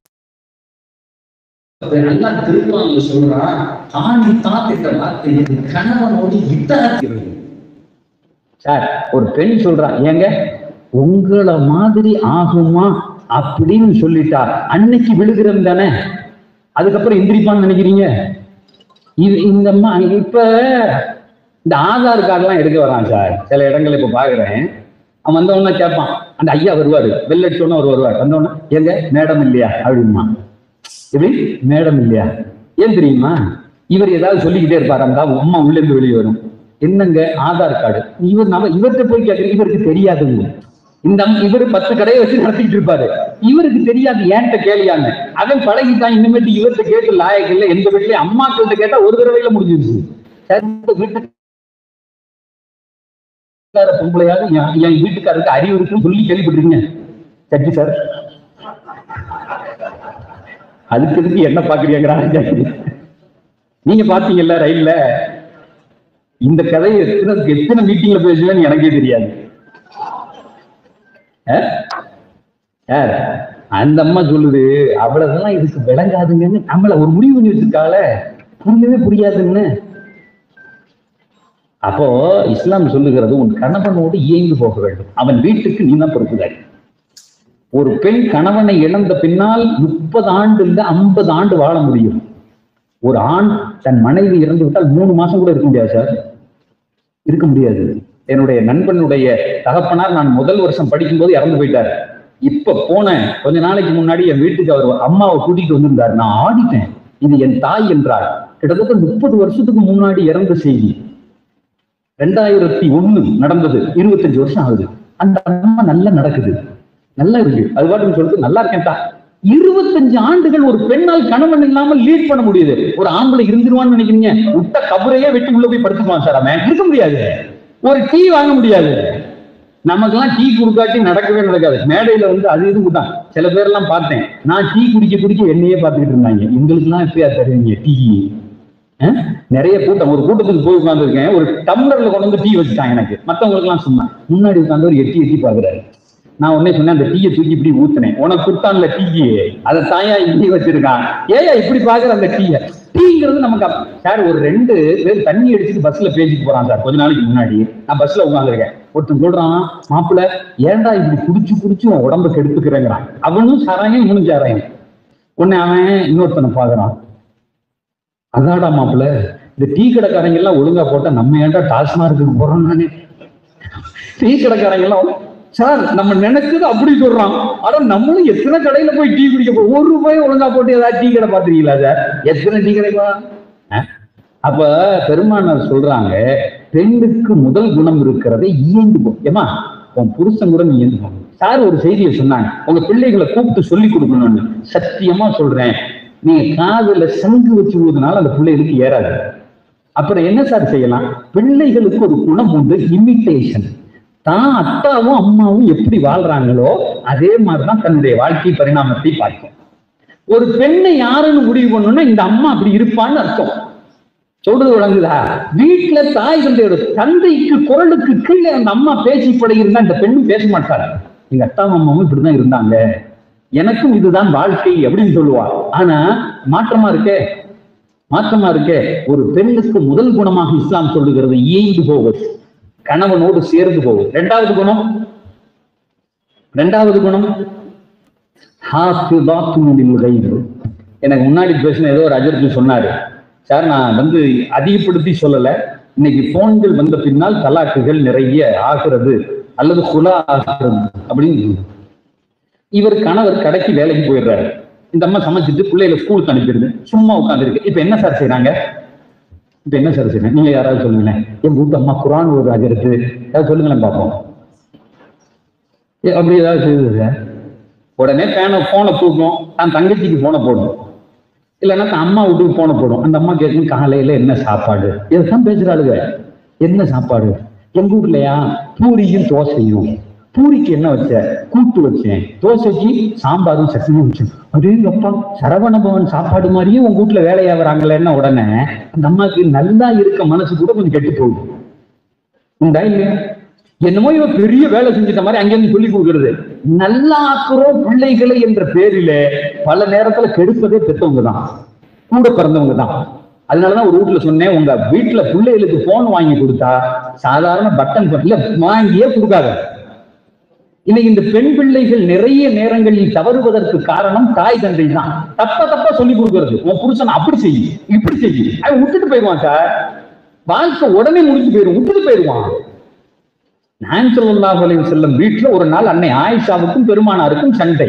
கணவனோடு சார் ஒரு பெண் சொல்றா, ஏங்க உங்களை மாதிரி ஆகுமா அப்படின்னு சொல்லிட்டா அன்னைக்கு விழுகிறோம் தானே, அதுக்கப்புறம் எந்திரிப்பான்னு நினைக்கிறீங்க? இந்த இப்ப இந்த ஆதார் கார்டு எல்லாம் எடுக்க வரான் சார். சில இடங்கள் இப்ப பாக்குறேன், அவன் வந்தவொன்னா கேட்பான், அந்த ஐயா வருவாரு, வெள்ள அடிச்சோன்னா அவர் வருவார். வந்தவொன்னா, எங்க மேடம் இல்லையா அப்படிமா. எப்படி மேடம் இல்லையா? ஏன் தெரியுமா? இவர் ஏதாவது சொல்லிக்கிட்டே இருப்பாரு, அந்த அம்மா உள்ள இருந்து வெளியே வரும், என்னங்க ஆதார் கார்டு. இவர்கிட்ட போய் கேட்க, இவருக்கு தெரியாதுங்க. இவரு 10 கடையை வச்சு நடத்திட்டு இருப்பாரு, இவருக்கு தெரியாது, ஏன்ட்ட கேளியான்னு. அவன் பழகிட்டான். இனிமேட்டு இவர்கிட்ட கேட்டு லாயக்கு இல்லை. எந்த வீட்லயும் அம்மாக்கிட்ட கேட்டா ஒரு தடவையில முடிஞ்சிருச்சு. பொம்பளையாக என் வீட்டுக்காரருக்கு அறிவு இருக்குன்னு சொல்லி கேள்விப்பட்டிருக்கீங்க சட்டி சார்? அதுக்கு என்ன பாக்குறீங்கிறாங்க? நீங்க பாத்தீங்கல்ல ரயில்ல, இந்த கதையை எத்தனை மீட்டிங்ல பேசுவேன்னு எனக்கே தெரியாது. அந்த அம்மா சொல்லுது, அவ்வளவுதான் இதுக்கு விளங்காதுங்கன்னு நம்மள ஒரு முடிவு பண்ணி வச்சிருக்கால, புரியவே புரியாதுன்னு. அப்போ இஸ்லாம் சொல்லுகிறது, உன் கணவனோடு இயங்கி போக வேண்டும், அவன் வீட்டுக்கு நீ தான் பொறுப்புதாரி. ஒரு பெண் கணவனை இழந்த பின்னால் 30 ஆண்டு இல்ல 50 ஆண்டு வாழ முடியும். ஒரு ஆண் தன் மனைவி இறந்து விட்டால் 3 மாசம் கூட இருக்க முடியாது சார், இருக்க முடியாது. என்னுடைய நண்பனுடைய தகப்பனார் நான் முதல் வருஷம் படிக்கும்போது இறந்து போயிட்டார். இப்ப போன கொஞ்ச நாளைக்கு முன்னாடி என் வீட்டுக்கு அவர் அம்மாவை கூட்டிட்டு வந்திருந்தார். நான் ஆடிட்டேன். இது என் தாய் என்றார். கிட்டத்தட்ட 30 வருஷத்துக்கு முன்னாடி இறந்த செய்தி. 2001 நடந்தது, 25 வருஷம் ஆகுது. அந்த அம்மா நல்லா நடக்குது, நல்லா இருக்கு, அது பாட்டுன்னு சொல்லிட்டு நல்லா இருக்கேன் தான். 25 ஆண்டுகள் ஒரு பெண்ணால் கணவன் இல்லாமல் லீட் பண்ண முடியுது. ஒரு ஆம்பளை இருந்துருவான்னு நினைக்கிறீங்க? விட்ட கபரையே வெட்டி உள்ள போய் படுத்துக்குவான் சார். அவன் இருக்க முடியாது. ஒரு டீ வாங்க முடியாது. நமக்கெல்லாம் டீ குடுக்காட்டி நடக்கவே நடக்காது. மேடையில வந்து அது இது கூட்டான். சில பேரெல்லாம் பார்த்தேன், நான் டீ குடிக்க என்னையே பார்த்துக்கிட்டு இருந்தாங்க. எங்களுக்கு எல்லாம் எப்படியா தருவீங்க டீ? நிறைய கூட்டம், ஒரு கூட்டத்துக்கு போய் உட்காந்துருக்கேன். ஒரு டம்ளர்ல கொண்டு வந்து டீ வச்சுட்டாங்க. எனக்கு மற்றவங்களுக்கு எல்லாம் சொன்னேன். முன்னாடி உட்காந்து ஒரு எட்டி பாக்குறாரு. நான் உடனே சொன்னேன், அந்த டீயை தூக்கி இப்படி ஊத்துனேன். உனக்கு கொடுத்தான்ல டீ, அதை தாயா இப்படி வச்சிருக்கான், ஏயா இப்படி பாக்குற அந்த டீயை? டீங்கிறது நமக்கு சார் ஒரு 2 பேர் தண்ணி அடிச்சுட்டு பஸ்ல பேசிட்டு போறான் சார். கொஞ்ச நாளைக்கு முன்னாடி நான் பஸ்ல உட்காந்துருக்கேன். ஒருத்தன் சொல்றான், மாப்பிள்ள ஏன்டா இப்படி குடிச்சு உடம்ப கெடுத்துக்கிறேங்கிறான். அவனும் சாராயம், இவனும் சாராயம். உடனே அவன் இன்னொருத்தனை பாக்குறான், அதாடா மாப்பிள்ள இந்த டீ கடைக்காரங்க எல்லாம் ஒழுங்கா போட்டா நம்ம ஏன்டா டாஸ்மார்க்கு போறோம்? நானே டீ கடைக்காரங்க எல்லாம் சார் நம்ம நினைச்சது அப்படி சொல்றான். ஆனா நம்மளும் எத்தனை கடையில போய் டீ குடிக்க போய் 1 ரூபாய் ஒழுங்கா போட்டு ஏதாவது டீ கடை பாத்துருக்கீங்களா சார்? எத்தனை டீ கடைப்பா? அப்ப பெருமானார் சொல்றாங்க, பெண்ணுக்கு முதல் குணம் இருக்கிறதை இயந்து போ. ஏமா உன் புருஷன் கூட நீ இயந்து போ. சார் ஒரு செய்தியை சொன்னாங்க, உங்க பிள்ளைகளை கூப்பிட்டு சொல்லி கொடுக்கணும்னு. சத்தியமா சொல்றேன், நீங்க காதுல சங்கு வச்சு ஊதுனால அந்த பிள்ளைகளுக்கு ஏறாது. அப்புறம் என்ன சார் செய்யலாம்? பிள்ளைகளுக்கு ஒரு குணம் உண்டு, இமிட்டேஷன். தான் அத்தாவும் அம்மாவும் எப்படி வாழ்றாங்களோ அதே மாதிரிதான் தன்னுடைய வாழ்க்கை பரிணாமத்தை பார்க்கும். ஒரு பெண்ணை யாருன்னு முடிவு பண்ணணும்னா இந்த அம்மா அப்படி இருப்பான்னு அர்த்தம். சொல்றது விளங்குதா? வீட்டுல தாய் தந்தையோட தந்தைக்கு குரலுக்கு கீழே அந்த அம்மா பேசி பழகிருந்தா இந்த பெண்ணும் பேச மாட்டாங்க. எங்க அத்தாவும் அம்மாவும் இப்படிதான் இருந்தாங்க, எனக்கும் இதுதான் வாழ்க்கை அப்படின்னு சொல்லுவா. ஆனா மாற்றமா இருக்கே. ஒரு பெண்ணுக்கு முதல் குணமாக இஸ்லாம் சொல்லுகிறது இயைந்து போவது, கணவனோடு சேர்ந்து போகும். 2வது குணம் எனக்கு முன்னாடி பேசின ஏதோ ஒரு அஜர்த்து சொன்னாரு, சார் நான் வந்து அதிகப்படுத்தி சொல்லல, இன்னைக்கு போன்கள் வந்த பின்னால் தலாக்குகள் நிறைய ஆகிறது அல்லது குலா ஆகிறது அப்படின்னு. இவர் கணவர் கடைக்கு வேலைக்கு போயிடுறாரு. இந்த அம்மா சமைச்சிட்டு பிள்ளைகளை ஸ்கூலுக்கு அனுப்பிடுது, சும்மா உட்காந்துருக்கு. இப்ப என்ன சார் செய்யறாங்க? நீங்க யாராவது சொல்லுங்களேன். என் வீட்டு அம்மா குரான் ஒரு அஜர்த்து ஏதாவது சொல்லுங்களேன் பார்ப்போம். அப்படி ஏதாவது செய்யுது. உடனே போனை தூக்கும், தான் தங்கச்சிக்கு போனை போடும், இல்லைன்னா தான் அம்மா வீட்டுக்கு போனை போடும். அந்த அம்மா கேட்கும், காலையில என்ன சாப்பாடு? இதுதான் பேசுறாளுங்க. என்ன சாப்பாடு? எங்க வீட்லயா பூரியும் தோசையும். பூரிக்கு என்ன வச்ச? கூட்டு வச்சேன். தோசைக்கு சாம்பாரும் சட்னியும் வச்சேன். அதே அப்பா சரவணபவன் சாப்பாடு மாதிரியே உங்க வீட்டுல வேலையாகிறாங்களேன்னா உடனே அந்த அம்மாவுக்கு நல்லா இருக்க மனசு கூட கொஞ்சம் கெட்டு போகுது. உண்டா இல்லையா? என்னமோ இவன் பெரிய வேலை செஞ்சிட்ட மாதிரி அங்கிருந்து சொல்லி கொடுக்கறது. நல்லா ஆக்குறோம் பிள்ளைகளை என்ற பேரில பல நேரத்துல கெடுப்பதே பெற்றவங்க தான், கூட பிறந்தவங்க தான். அதனாலதான் ஒரு வீட்டுல சொன்னேன், உங்க வீட்டுல பிள்ளைகளுக்கு போன் வாங்கி கொடுத்தா சாதாரண பட்டன் இல்ல வாங்கியே கொடுக்காத. இன்னைக்கு இந்த பெண் பிள்ளைகள் நிறைய நேரங்களில் தவறுவதற்கு காரணம் தாய் தந்தை தான். தப்பா சொல்லி கொடுக்கறது. உன் புருஷன் அப்படி செய்யு இப்படி செய்யு, அவன் விட்டுட்டு போயிடுவான் சார். வாழ்க்கை உடனே முடிஞ்சு போயிடும், விட்டுட்டு போயிடுவான். நாயகம் ஸல்லல்லாஹு அலைஹி வஸல்லம் வீட்டுல ஒரு நாள் அன்னை ஆயிஷாவுக்கும் பெருமானாருக்கும் சண்டை.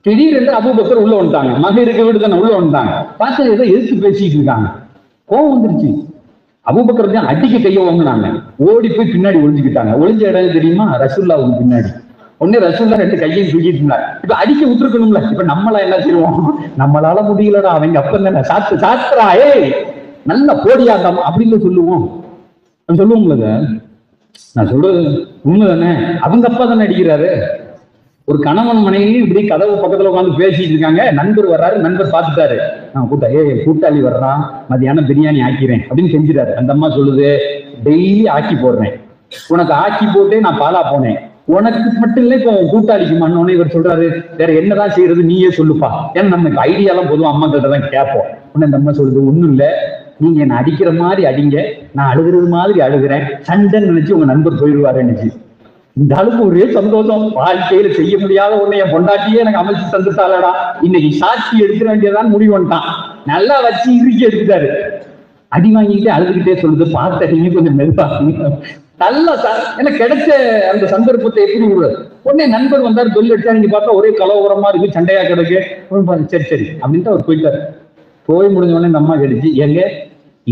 திடீரென்று அபூபக்கர் உள்ள வந்துட்டாங்க. மகருக்கு வீடு தானே, உள்ள வந்துட்டாங்க. பார்த்து ஏதோ எதிர்த்து பேசிட்டு இருக்காங்க. கோவம் வந்துருச்சு. அபூபக்கர் தான் அடிக்க கையை வாங்கினாங்க. ஓடி போய் பின்னாடி ஒளிஞ்சுக்கிட்டாங்க. ஒளிஞ்ச இடம் தெரியுமா? ரசூலுல்லாஹ்வுக்கு பின்னாடி. உடனே ரசூலுல்லாஹ் 2 கையையும் தூக்கிட்டு இருந்தாங்க. இப்ப அடிக்க விட்டுருக்கணும்ல. இப்ப நம்மளா என்ன செய்வோம்? நம்மளால முடியலடா, அவங்க அப்ப என்ன சாஸ்திரா நல்லா போடியாட்டம் அப்படின்னு சொல்லுவோம். சொல்லுவோம்லங்க. நான் சொல்றது உண்மைதானே? அவங்க அப்பா தானே அடிக்கிறாரு. ஒரு கணவன் மனைவி இப்படி கதவு பக்கத்துல உட்காந்து பேசிட்டு இருக்காங்க. நண்பர் வர்றாரு, நண்பர் பார்த்துட்டாரு. நான் கூட்டாளி வர்றான், மதியானம் பிரியாணி ஆக்கிறேன் அப்படின்னு செஞ்சுட்டாரு. அந்த அம்மா சொல்லுது, டெய்லி ஆக்கி போடுறேன், உனக்கு ஆக்கி போட்டே நான் பாலா போனேன், உனக்கு மட்டும் இல்லை இப்போ கூட்டாளிக்கு மண்ணோன்னு இவர் சொல்றாரு, வேற என்னதான் செய்யறது நீயே சொல்லுப்பா. ஏன்னா நமக்கு ஐடியாலாம் பொதுவாக அம்மா கிட்ட தான் கேட்போம். உடனே அந்த அம்மா சொல்லுது, ஒண்ணும் இல்லை, நீங்க என்ன அடிக்கிற மாதிரி அடிங்க, நான் அழுகிறது மாதிரி அழுகிறேன், சண்டைன்னு நினைச்சு உங்க நண்பர் போயிடுவாருன்னு. இந்த அளவுக்கு ஒரே சந்தோஷம். வாழ்க்கையில செய்ய முடியாத ஒண்ணு என் பொண்டாட்டியே எனக்கு அமைச்சு தந்துட்டாளடா, இன்னைக்கு சாட்சி எடுக்க வேண்டியதான் முடிவு பண்ணிட்டான். நல்லா வச்சு இறுக்கி எடுத்துட்டாரு. அடி வாங்கிக்கிட்டே அழுதுகிட்டே சொல்லுது, பார்த்த கொஞ்சம் மெதுவா நல்லா எனக்கு கிடைச்ச அந்த சந்தர்ப்பத்தை எப்படி விடுறது. உடனே நண்பர் வந்தாரு, பெல் அடிச்சா, நீங்க பார்த்தா ஒரே கலவரமா இருக்கு, சண்டையா கிடக்கு. சரி சரி அப்படின்ட்டு அவர் போயிட்டாரு. போய் முடிஞ்ச உடனே இந்த அம்மா கேட்டுச்சு, எங்க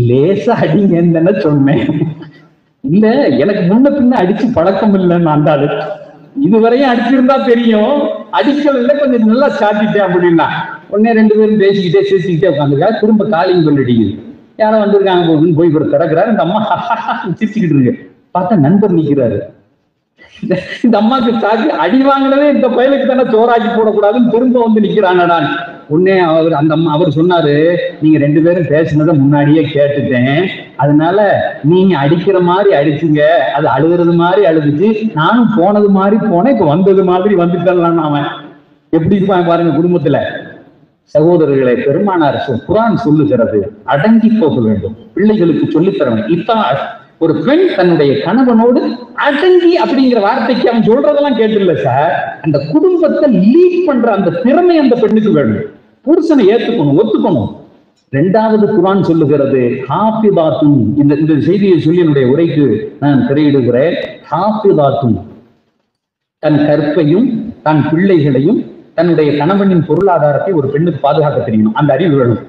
லேசா அடிங்கன்னு சொன்னேன், இல்ல எனக்கு முன்ன பின்ன அடிச்சு பழக்கம் இல்லைன்னு அந்த ஆளு, இதுவரையும் அடிச்சிருந்தா தெரியும், அடிக்கல இல்ல கொஞ்சம் நல்லா சாட்டிட்டேன் அப்படின்னா. உடனே ரெண்டு பேரும் பேசிக்கிட்டே சிரிச்சுக்கிட்டே உட்காந்துருக்கா. திரும்ப காலிங் பெல் அடிக்குது, யாரும் வந்திருக்காங்க போகுதுன்னு போய் ஒரு திறக்கிறாரு. இந்த அம்மா சிரிச்சுக்கிட்டு இருக்கு. பார்த்தா நண்பர் நிக்கிறாரு. இந்த அம்மாக்கு சாக்கு, அடி வாங்கினதே இந்த பயலுக்கு தானே சோறாக்கி போடக்கூடாதுன்னு திரும்ப வந்து நிக்கிறாங்கடா. உடனே அவர் சொன்னாரு, நீங்க ரெண்டு பேரும் பேசினதை முன்னாடியே கேட்டுட்டேன், அதனால நீங்க அடிக்கிற மாதிரி அடிச்சுங்க, அது அழுகிறது மாதிரி அழுதுச்சு, நானும் போனது மாதிரி போனேன், இப்ப வந்தது மாதிரி வந்துட்டேன். அவன் எப்படி இருப்பான் பாருங்க குடும்பத்துல. சகோதரர்களை, பெருமானார் குர்ஆன் சொல்லுகிறது, அடங்கி போக வேண்டும், பிள்ளைகளுக்கு சொல்லித்தர வேண்டும். இப்ப ஒரு பெண் தன்னுடைய கணவனோடு அடங்கி அப்படிங்கிற வார்த்தைக்கு அவன் சொல்றதெல்லாம் கேட்டுல சார், அந்த குடும்பத்தை லீட் பண்ற அந்த திறமை அந்த பெண்ணுக்கு வேணும். புருஷனை ஏத்துக்கணும், ஒத்துக்கணும். இரண்டாவது குர்ஆன் சொல்லுகிறது, ஹாஃபிதாத்துன். இந்த செய்தியை சொல்லி என்னுடைய உரைக்கு நான் திரையிடுகிறேன். ஹாஃபிதாத்துன், தன் கற்பையும் தன் பிள்ளைகளையும் தன்னுடைய கணவனின் பொருளாதாரத்தை ஒரு பெண்ணுக்கு பாதுகாக்க தெரியணும். அந்த அறிவு வேணும்.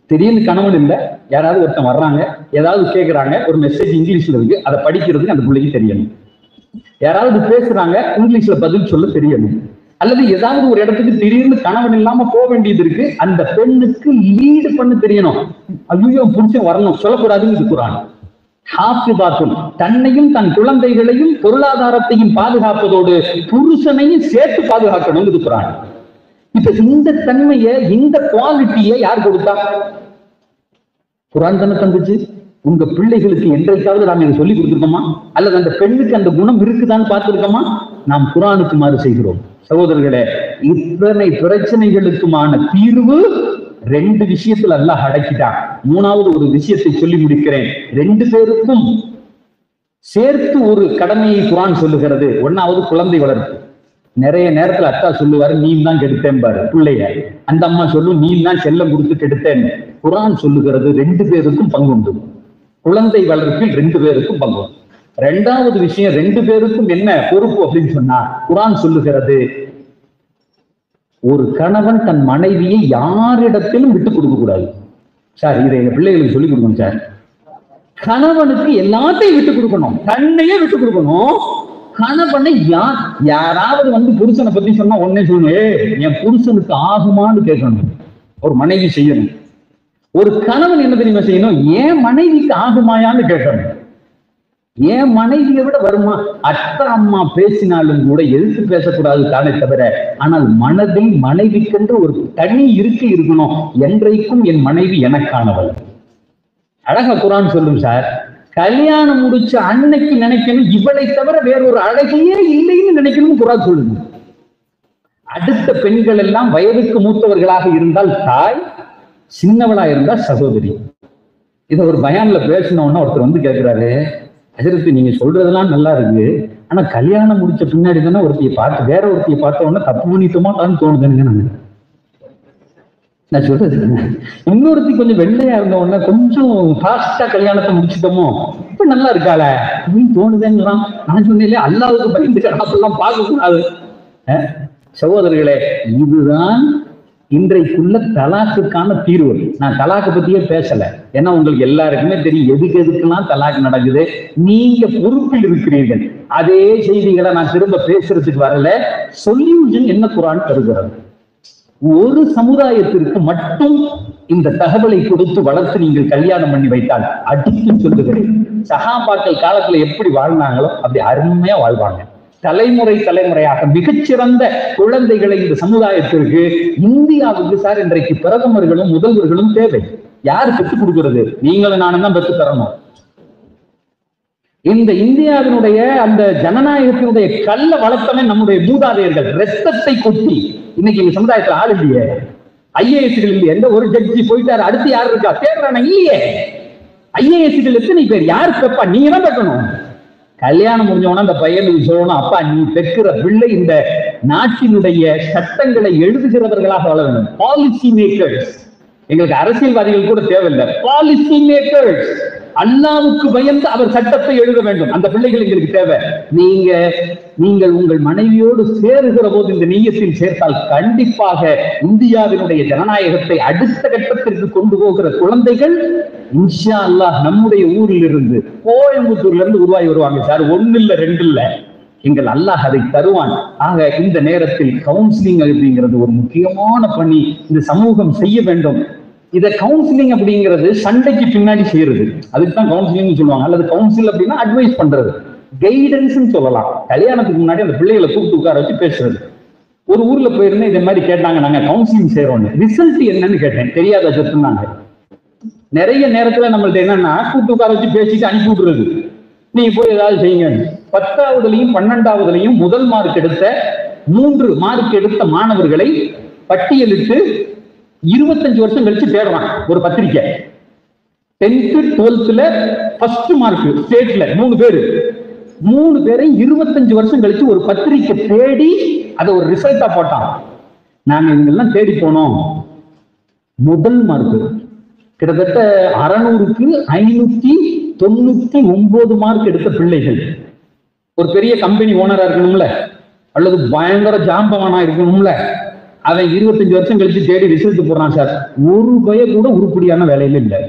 திடீர்னு கணவன் இல்ல, யாராவது ஒருத்தன் வர்றாங்க, ஏதாவது கேட்கிறாங்க, ஒரு மெசேஜ் இங்கிலீஷ்ல இருக்கு, அதை படிக்கிறதுக்கு அந்த பிள்ளைக்கு தெரியணும். யாராவது பேசுறாங்க, இங்கிலீஷ்ல பதில் சொல்ல தெரியணும். அல்லது ஏதாவது ஒரு இடத்துக்கு திடீர்னு கணவன் இல்லாம போக வேண்டியது இருக்கு, அந்த பெண்ணுக்கு லீடு பண்ண தெரியணும். ஐயோ புருஷன் வரணும் சொல்லக்கூடாதுன்னு குர்ஆன். ஹாஃபிதாத்துன், தன்னையும் தன் குழந்தைகளையும் பொருளாதாரத்தையும் பாதுகாப்பதோடு புருஷனையும் சேர்த்து பாதுகாக்கணும் குர்ஆன். இப்ப இந்த தன்மையை, இந்த குவாலிட்டியை யார் கொடுத்தா? குர்ஆன் தானே தந்துச்சு. உங்க பிள்ளைகளுக்கு என்றைக்காவது நாம் இதை சொல்லி கொடுத்துருக்கோமா? அல்லது அந்த பெண்ணுக்கு அந்த குணம் இருக்குதான்னு பார்த்திருக்கோமா? நாம் குர்ஆனுக்கு மாறு செய்கிறோம். சகோதரர்களே, இத்தனை பிரச்சனைகளுக்குமான தீர்வு ரெண்டு விஷயத்துல அல்லாஹ் அடக்கிட்டான். மூணாவது ஒரு விஷயத்தை சொல்லி முடிக்கிறேன். ரெண்டு பேருக்கும் சேர்த்து ஒரு கடமையை குர்ஆன் சொல்லுகிறது. ஒன்னாவது குழந்தை வளர்ப்பு. நிறைய நேரத்துல அத்தா சொல்லுவாரு, நீ தான் கெடுத்தேன் பாரு பிள்ளைய, அந்த அம்மா சொல்லும், நீ தான் செல்லம் கொடுத்து கெடுத்தேன். குர்ஆன் சொல்லுகிறது ரெண்டு பேருக்கும் பங்கு உண்டு. குழந்தை வளர்ப்பில் ரெண்டு பேருக்கும் பங்கு. ரெண்டாவது விஷயம், ரெண்டு பேருக்கும் என்ன பொறுப்பு அப்படின்னு சொன்னா, குர்ஆன் சொல்லுகிறது, ஒரு கணவன் தன் மனைவியை யாரிடத்திலும் விட்டு கொடுக்க கூடாது. சார் இதை எங்க பிள்ளைகளுக்கு சொல்லிக் கொடுக்கணும் சார். கணவனுக்கு எல்லாத்தையும் விட்டு கொடுக்கணும், தன்னையே விட்டு கொடுக்கணும். கணவனை யாராவது வந்து புருஷனை பத்தி சொன்னா உடனே சொல்லணும், என் புருஷனுக்கு ஆகுமான்னு கேட்கணும். ஒரு மனைவி செய்யணும். ஒரு கணவன் என்ன தெரியுமா செய்யணும், என் மனைவிக்கு ஆகுமாயான்னு கேட்கணும். என் மனைவியை விட வருமா? அத்தை அம்மா பேசினாலும் கூட எதிர்த்து பேசக்கூடாது தானே தவிர, ஆனால் மனதில் மனைவிக்கென்று ஒரு தனி இருக்கை இருக்கணும். என்றைக்கும் என் மனைவி எனக்கானவள். அழகா குர்ஆன் சொல்லும் சார். கல்யாணம் முடிச்ச அன்னைக்கு நினைக்கணும், இவளை தவிர வேறொரு அழகையே இல்லைன்னு நினைக்கணும் குர்ஆன் சொல்லுங்க. அடுத்த பெண்கள் எல்லாம் வயதுக்கு மூத்தவர்களாக இருந்தால் தாய், சின்னவளா இருந்தா சகோதரி. இதை ஒரு பயான்ல பேசணும்னா ஒருத்தர் வந்து கேட்கிறாரு, அதற்கு நீங்க சொல்றதெல்லாம் நல்லா இருக்கு, ஆனா கல்யாணம் முடிச்ச பின்னாடி தானே ஒருத்தையை பார்த்து வேற ஒருத்தையை பார்த்த உடனே தப்பு பண்ணிட்டோமா தான் தோணுதுன்னு நான் சொல்றது. இன்னொருத்தி கொஞ்சம் வெள்ளையா இருந்த உடனே கொஞ்சம் ஃபாஸ்டா கல்யாணத்தை முடிச்சுட்டோமோ, இப்ப நல்லா இருக்காள அப்படின்னு தோணுதுங்களாம். நான் சொன்னேன், அல்லாஹ்வுக்கு பயந்து அப்பெல்லாம் பார்க்க கூடாது. சகோதரர்களே, இதுதான் இன்றைக்குள்ள தலாக்குக்கான தீர்வு. நான் தலாக்கு பத்தியே பேசல, ஏன்னா உங்களுக்கு எல்லாருக்குமே தெரியும் எதுக்கு எதுக்கெல்லாம் தலாக்கு நடக்குது. நீங்க பொறுப்பில் இருக்கிறீர்கள். அதே செய்திகளை நான் திரும்ப பேசுறதுக்கு வரல. சொல்யூஷன் என்ன குர்ஆன் தருகிறது. ஒரு சமுதாயத்திற்கு மட்டும் இந்த தகவலை கொடுத்து வளர்த்து நீங்கள் கல்யாணம் பண்ணி வைத்தால் அடித்து சொல்லுகிறேன், சஹாபாக்கள் காலத்துல எப்படி வாழ்ந்தாங்களோ அப்படி அருமையா வாழ்வாங்க. தலைமுறை தலைமுறையாக மிகச்சிறந்த குழந்தைகளை இந்த சமுதாயத்திற்கு, இந்தியாவுக்கு சார் இன்றைக்கு பிரதமர்களும் முதல்வர்களும் தேவை. யாரு பெற்றுக் கொடுக்கிறது? நீங்களும் நானும் தான் பெற்று தரணும். இந்த இந்தியாவினுடைய அந்த ஜனநாயகத்தினுடைய கல்ல வளர்த்தமே நம்முடைய மூதாதையர்கள் ரத்தத்தை கொட்டி. இன்னைக்கு எங்க சமுதாயத்துல ஆள் இல்லையே, ஐஏஎஸ்கள் இல்லையே, எந்த ஒரு ஜட்ஜி போயிட்டாரு, அடுத்து யாரு இருக்கா தேடுறான இல்லையே. ஐஏஎஸ்கள் எத்தனை பேர்? யாரு பெப்பா? நீங்க தான் பெக்கணும். கல்யாணம் முடிஞ்சவனா அந்த பையனுக்கு சொல்லணும், அப்பா நீ பெற்கிற பிள்ளை இந்த நாட்டினுடைய சட்டங்களை எழுதுகிறவர்களாக வளர வேண்டும். பாலிசி மேக்கர்ஸ், எங்களுக்கு அரசியல்வாதிகள் கூட தேவையில்லை, பாலிசி மேக்கர்ஸ். அல்லாவுக்கு பயந்து அவர் சட்டத்தை எழுத வேண்டும். அந்த பிள்ளைகள் எங்களுக்கு தேவை. நீங்கள் உங்கள் மனைவியோடு சேருகிற போது இந்த நீயத்தில் சேர்த்தால் கண்டிப்பாக இந்தியாவினுடைய ஜனநாயகத்தை அடுத்த கட்டத்திற்கு கொண்டு போகிற குழந்தைகள் இன்ஷா அல்லாஹ் நம்முடைய ஊரில் இருந்து, கோயம்புத்தூர்ல இருந்து உருவாகி வருவாங்க சார். 1 இல்ல 2 இல்ல, எங்கள் அல்லாஹ் அதை தருவான். ஆக இந்த நேரத்தில் கவுன்சிலிங் அப்படிங்கிறது ஒரு முக்கியமான பணி இந்த சமூகம் செய்ய வேண்டும். இதை கவுன்சிலிங் அப்படிங்கிறது சண்டைக்கு பின்னாடி செய்யறது, அதுக்கு தான் கவுன்சிலிங் சொல்லுவாங்க. அல்லது கவுன்சில் அப்படின்னா அட்வைஸ் பண்றது, கைடன்ஸ் சொல்லலாம். கல்யாணத்துக்கு முன்னாடி அந்த பிள்ளைகளை கூப்பிட்டு உட்கார வச்சு பேசுறது. ஒரு ஊர்ல போயிருந்தேன், இதே மாதிரி கேட்டாங்க, நாங்க கவுன்சிலிங் செய்யறோம்னு. ரிசல்ட் என்னன்னு கேட்டேன், தெரியாத சொன்னாங்க. நிறைய நேரத்துல நம்மள்ட்ட என்னன்னா கூப்பிட்டு உட்கார வச்சு பேசிட்டு அனுப்பி விடுறது, நீங்க போய் ஏதாவது செய்யுங்க. 10ஆவதுலயும் 12ஆவதுலயும் முதல் மார்க் எடுத்த 3 மார்க் எடுத்த மாணவர்களை பட்டியலிட்டு 25 வருஷம் கழிச்சு தேடுறான் ஒரு பத்திரிக்கை. 10th 12th ஃபர்ஸ்ட் மார்க் ஸ்டேட்ல 3 பேரை 25 வருஷம் கழிச்சு ஒரு பத்திரிக்கை தேடி அதை ஒரு ரிசல்ட்டா போட்டான். நாங்க இவங்கெல்லாம் தேடி போனோம். முதல் மார்க் கிட்டத்தட்ட 600க்கு 599 மார்க் எடுத்த பிள்ளைகள். ஒரு பெரிய கம்பெனி ஓனரா இருக்கணும்ல, அல்லது பயங்கர ஜாம்பவானா இருக்கணும்ல, அவன் 25 வருஷம் கழிச்சு தேடி ரிசல்ட் போடுறான் சார். ஒரு பய கூட உருப்படியான வேலையில இல்லை.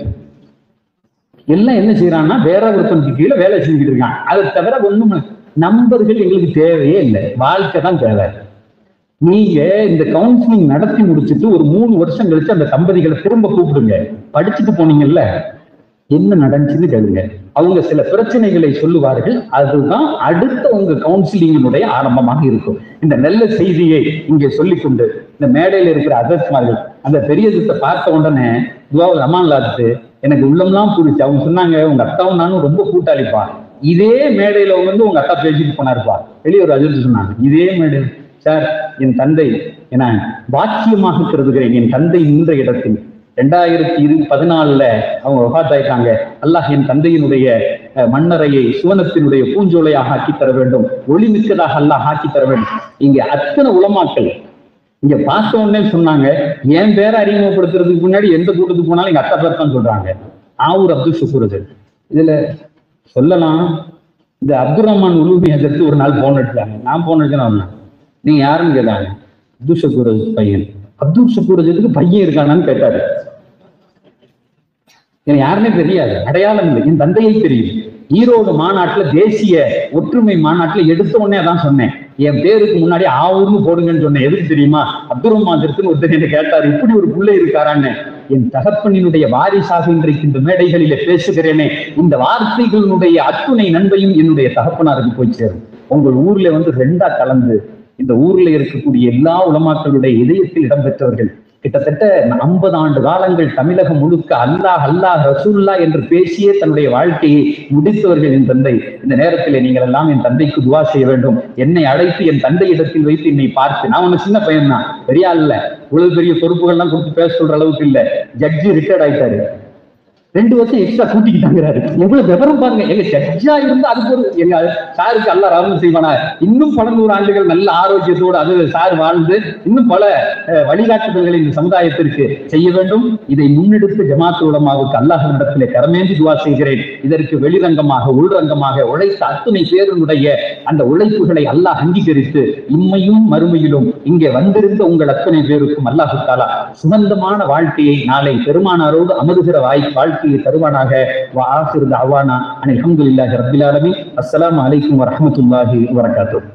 எல்லாம் என்ன செய்யறான்னா வேற ஒருத்தனுக்கு கீழே வேலை செஞ்சுக்கிட்டு இருக்கான். அதை தவிர ஒண்ணும் நம்பர்கள் எங்களுக்கு தேவையே இல்லை, வாழ்க்கை தான் தேவை. நீங்க இந்த கவுன்சிலிங் நடத்தி முடிச்சுட்டு ஒரு 3 வருஷம் கழிச்சு அந்த தம்பதிகளை திரும்ப கூப்பிடுங்க. படிச்சுட்டு போனீங்கல்ல, என்ன நடந்துச்சுன்னு கேளுங்க. அவங்க சில பிரச்சனைகளை சொல்லுவார்கள். அதுதான் அடுத்த உங்க கவுன்சிலிங்கினுடைய ஆரம்பமாக இருக்கும். இந்த நல்ல செய்தியை இங்கே சொல்லிக்கொண்டு இந்த மேடையில இருக்கிற அதர்ஸ்மார்கள் அந்த பெரியத்தை பார்த்த உடனே துவாவுல் அமான்லாத்து எனக்கு உள்ளம்லாம் புரிச்சு. அவங்க சொன்னாங்க, உங்க அத்தாவும் நானும் ரொம்ப கூட்டாளிப்பா. இதே மேடையில வந்து உங்க அத்தா பேசிட்டு போனாருப்பா. வெளியே ஒரு அதிர்ச்சி சொன்னாங்க, இதே மேடையில் சார் என் தந்தை என வாக்கியமாக கருதுகிறேன். என் தந்தை நின்ற இடத்தில் 2014 அவங்க வஃபாத்தாயிட்டாங்க. அல்லாஹ் என் தந்தையினுடைய மண்ணறையை சுவனத்தினுடைய பூஞ்சோலையாக ஆக்கி தர வேண்டும், ஒளிமிக்கதாக அல்லாஹ் ஆக்கி தர வேண்டும். இங்க அத்தனை உலமாக்கள் இங்க பார்த்த உடனே சொன்னாங்க, என் பேரை அறிமுகப்படுத்துறதுக்கு முன்னாடி எந்த கூட்டத்துக்கு போனாலும் எங்க அத்தா பேர் தான் சொல்றாங்க. ஆவூர் அப்துல் ஷுக்கூர். இதுல சொல்லலாம், இந்த அப்துல் ரஹ்மான் உலூமி ஹஜரத் ஒரு நாள் போன் அடிச்சாங்க. நான் போன் அடிச்சேன். நீங்க யாருன்னு கேட்டாங்க. அப்துல் ஷுக்கூர் பையன். அப்துல் ஷுக்கூர் பையன் இருக்கானான்னு கேட்டாரு. எனக்கு யாருன்னே தெரியாது, அடையாளம் இல்லை. என் தந்தையை தெரியும். ஈரோடு மாநாட்டுல தேசிய ஒற்றுமை மாநாட்டுல எடுத்த உடனே தான் சொன்னேன், என் பேருக்கு முன்னாடி ஆவூர்னு போடுங்கன்னு சொன்னேன். எதுக்கு தெரியுமா? அப்துல் ரஹ்மான் ஒருத்தர் என்ன கேட்டாரு, இப்படி ஒரு பிள்ளை இருக்காரான்னு. என் தகப்பனினுடைய வாரிசாக இன்றைக்கு இந்த மேடைகளில பேசுகிறேனே, இந்த வார்த்தைகளுடைய அத்துணை நன்மையும் என்னுடைய தகப்பனாருக்கு போய் சேரும். உங்கள் ஊர்ல வந்து 2ஆ கலந்து இந்த ஊர்ல இருக்கக்கூடிய எல்லா உலமாக்களுடைய இதயத்தில் இடம்பெற்றவர்கள். கிட்டத்தட்ட 50 ஆண்டு காலங்கள் தமிழகம் முழுக்க அல்லாஹ் அல்லாஹ் ரசூல்லா என்று பேசியே தன்னுடைய வாழ்க்கையை முடித்தவர்கள் என் தந்தை. இந்த நேரத்தில் நீங்கள் எல்லாம் என் தந்தைக்கு துவா செய்ய வேண்டும். என்னை அழைத்து என் தந்தை இடத்தில் வைத்து என்னை பார்த்து, நான் ஒண்ணு சின்ன பையன் தான், பெரிய இல்ல, இவ்வளவு பெரிய பொறுப்புகள்லாம் கொடுத்து பேச சொல்ற அளவுக்கு இல்ல. ஜட்ஜி ரிட்டையர்ட் ஆயிட்டாரு, 2 வருஷம் எக்ஸ்ட்ரா கூட்டிக்கிட்டாங்கிறாரு. எவ்வளவு விவரம் பாருங்க. எங்க ஜட்ஜா இருந்து அதுக்கு ஒரு எங்க சாருக்கு அல்லா ரஹ்மத் செய்வானா, இன்னும் பல 100 ஆண்டுகள் நல்ல ஆரோக்கியத்தோடு அது சார் வாழ்ந்து இன்னும் பல வழிகாட்டுதல்களை இந்த சமுதாயத்திற்கு செய்ய வேண்டும். இதை முன்னெடுத்து ஜமாத் உலமாவுக்கு அல்லாஹ்விடத்திலே கரமேந்தி துவா செய்கிறேன். இதற்கு வெளிரங்கமாக உள்ரங்கமாக உழைத்த அத்துணை பேருடைய அந்த உழைப்புகளை அல்லாஹ் அங்கீகரித்து இம்மையும் மறுமையிலும் இங்கே வந்திருந்த உங்கள் அத்தனை பேருக்கும் அல்லாஹ் தஆலா சுகந்தமான வாழ்க்கையை நாளை பெருமானாரோடு அமருகிற வாழ்க்கையை தருவானாக. வஆகிரு தஅவானா அனில் ஹம்துலில்லாஹி ரப்பில் ஆலமீன். அஸ்ஸலாமு அலைக்கும் வரஹ்மத்துல்லாஹி வபரகாத்துஹு.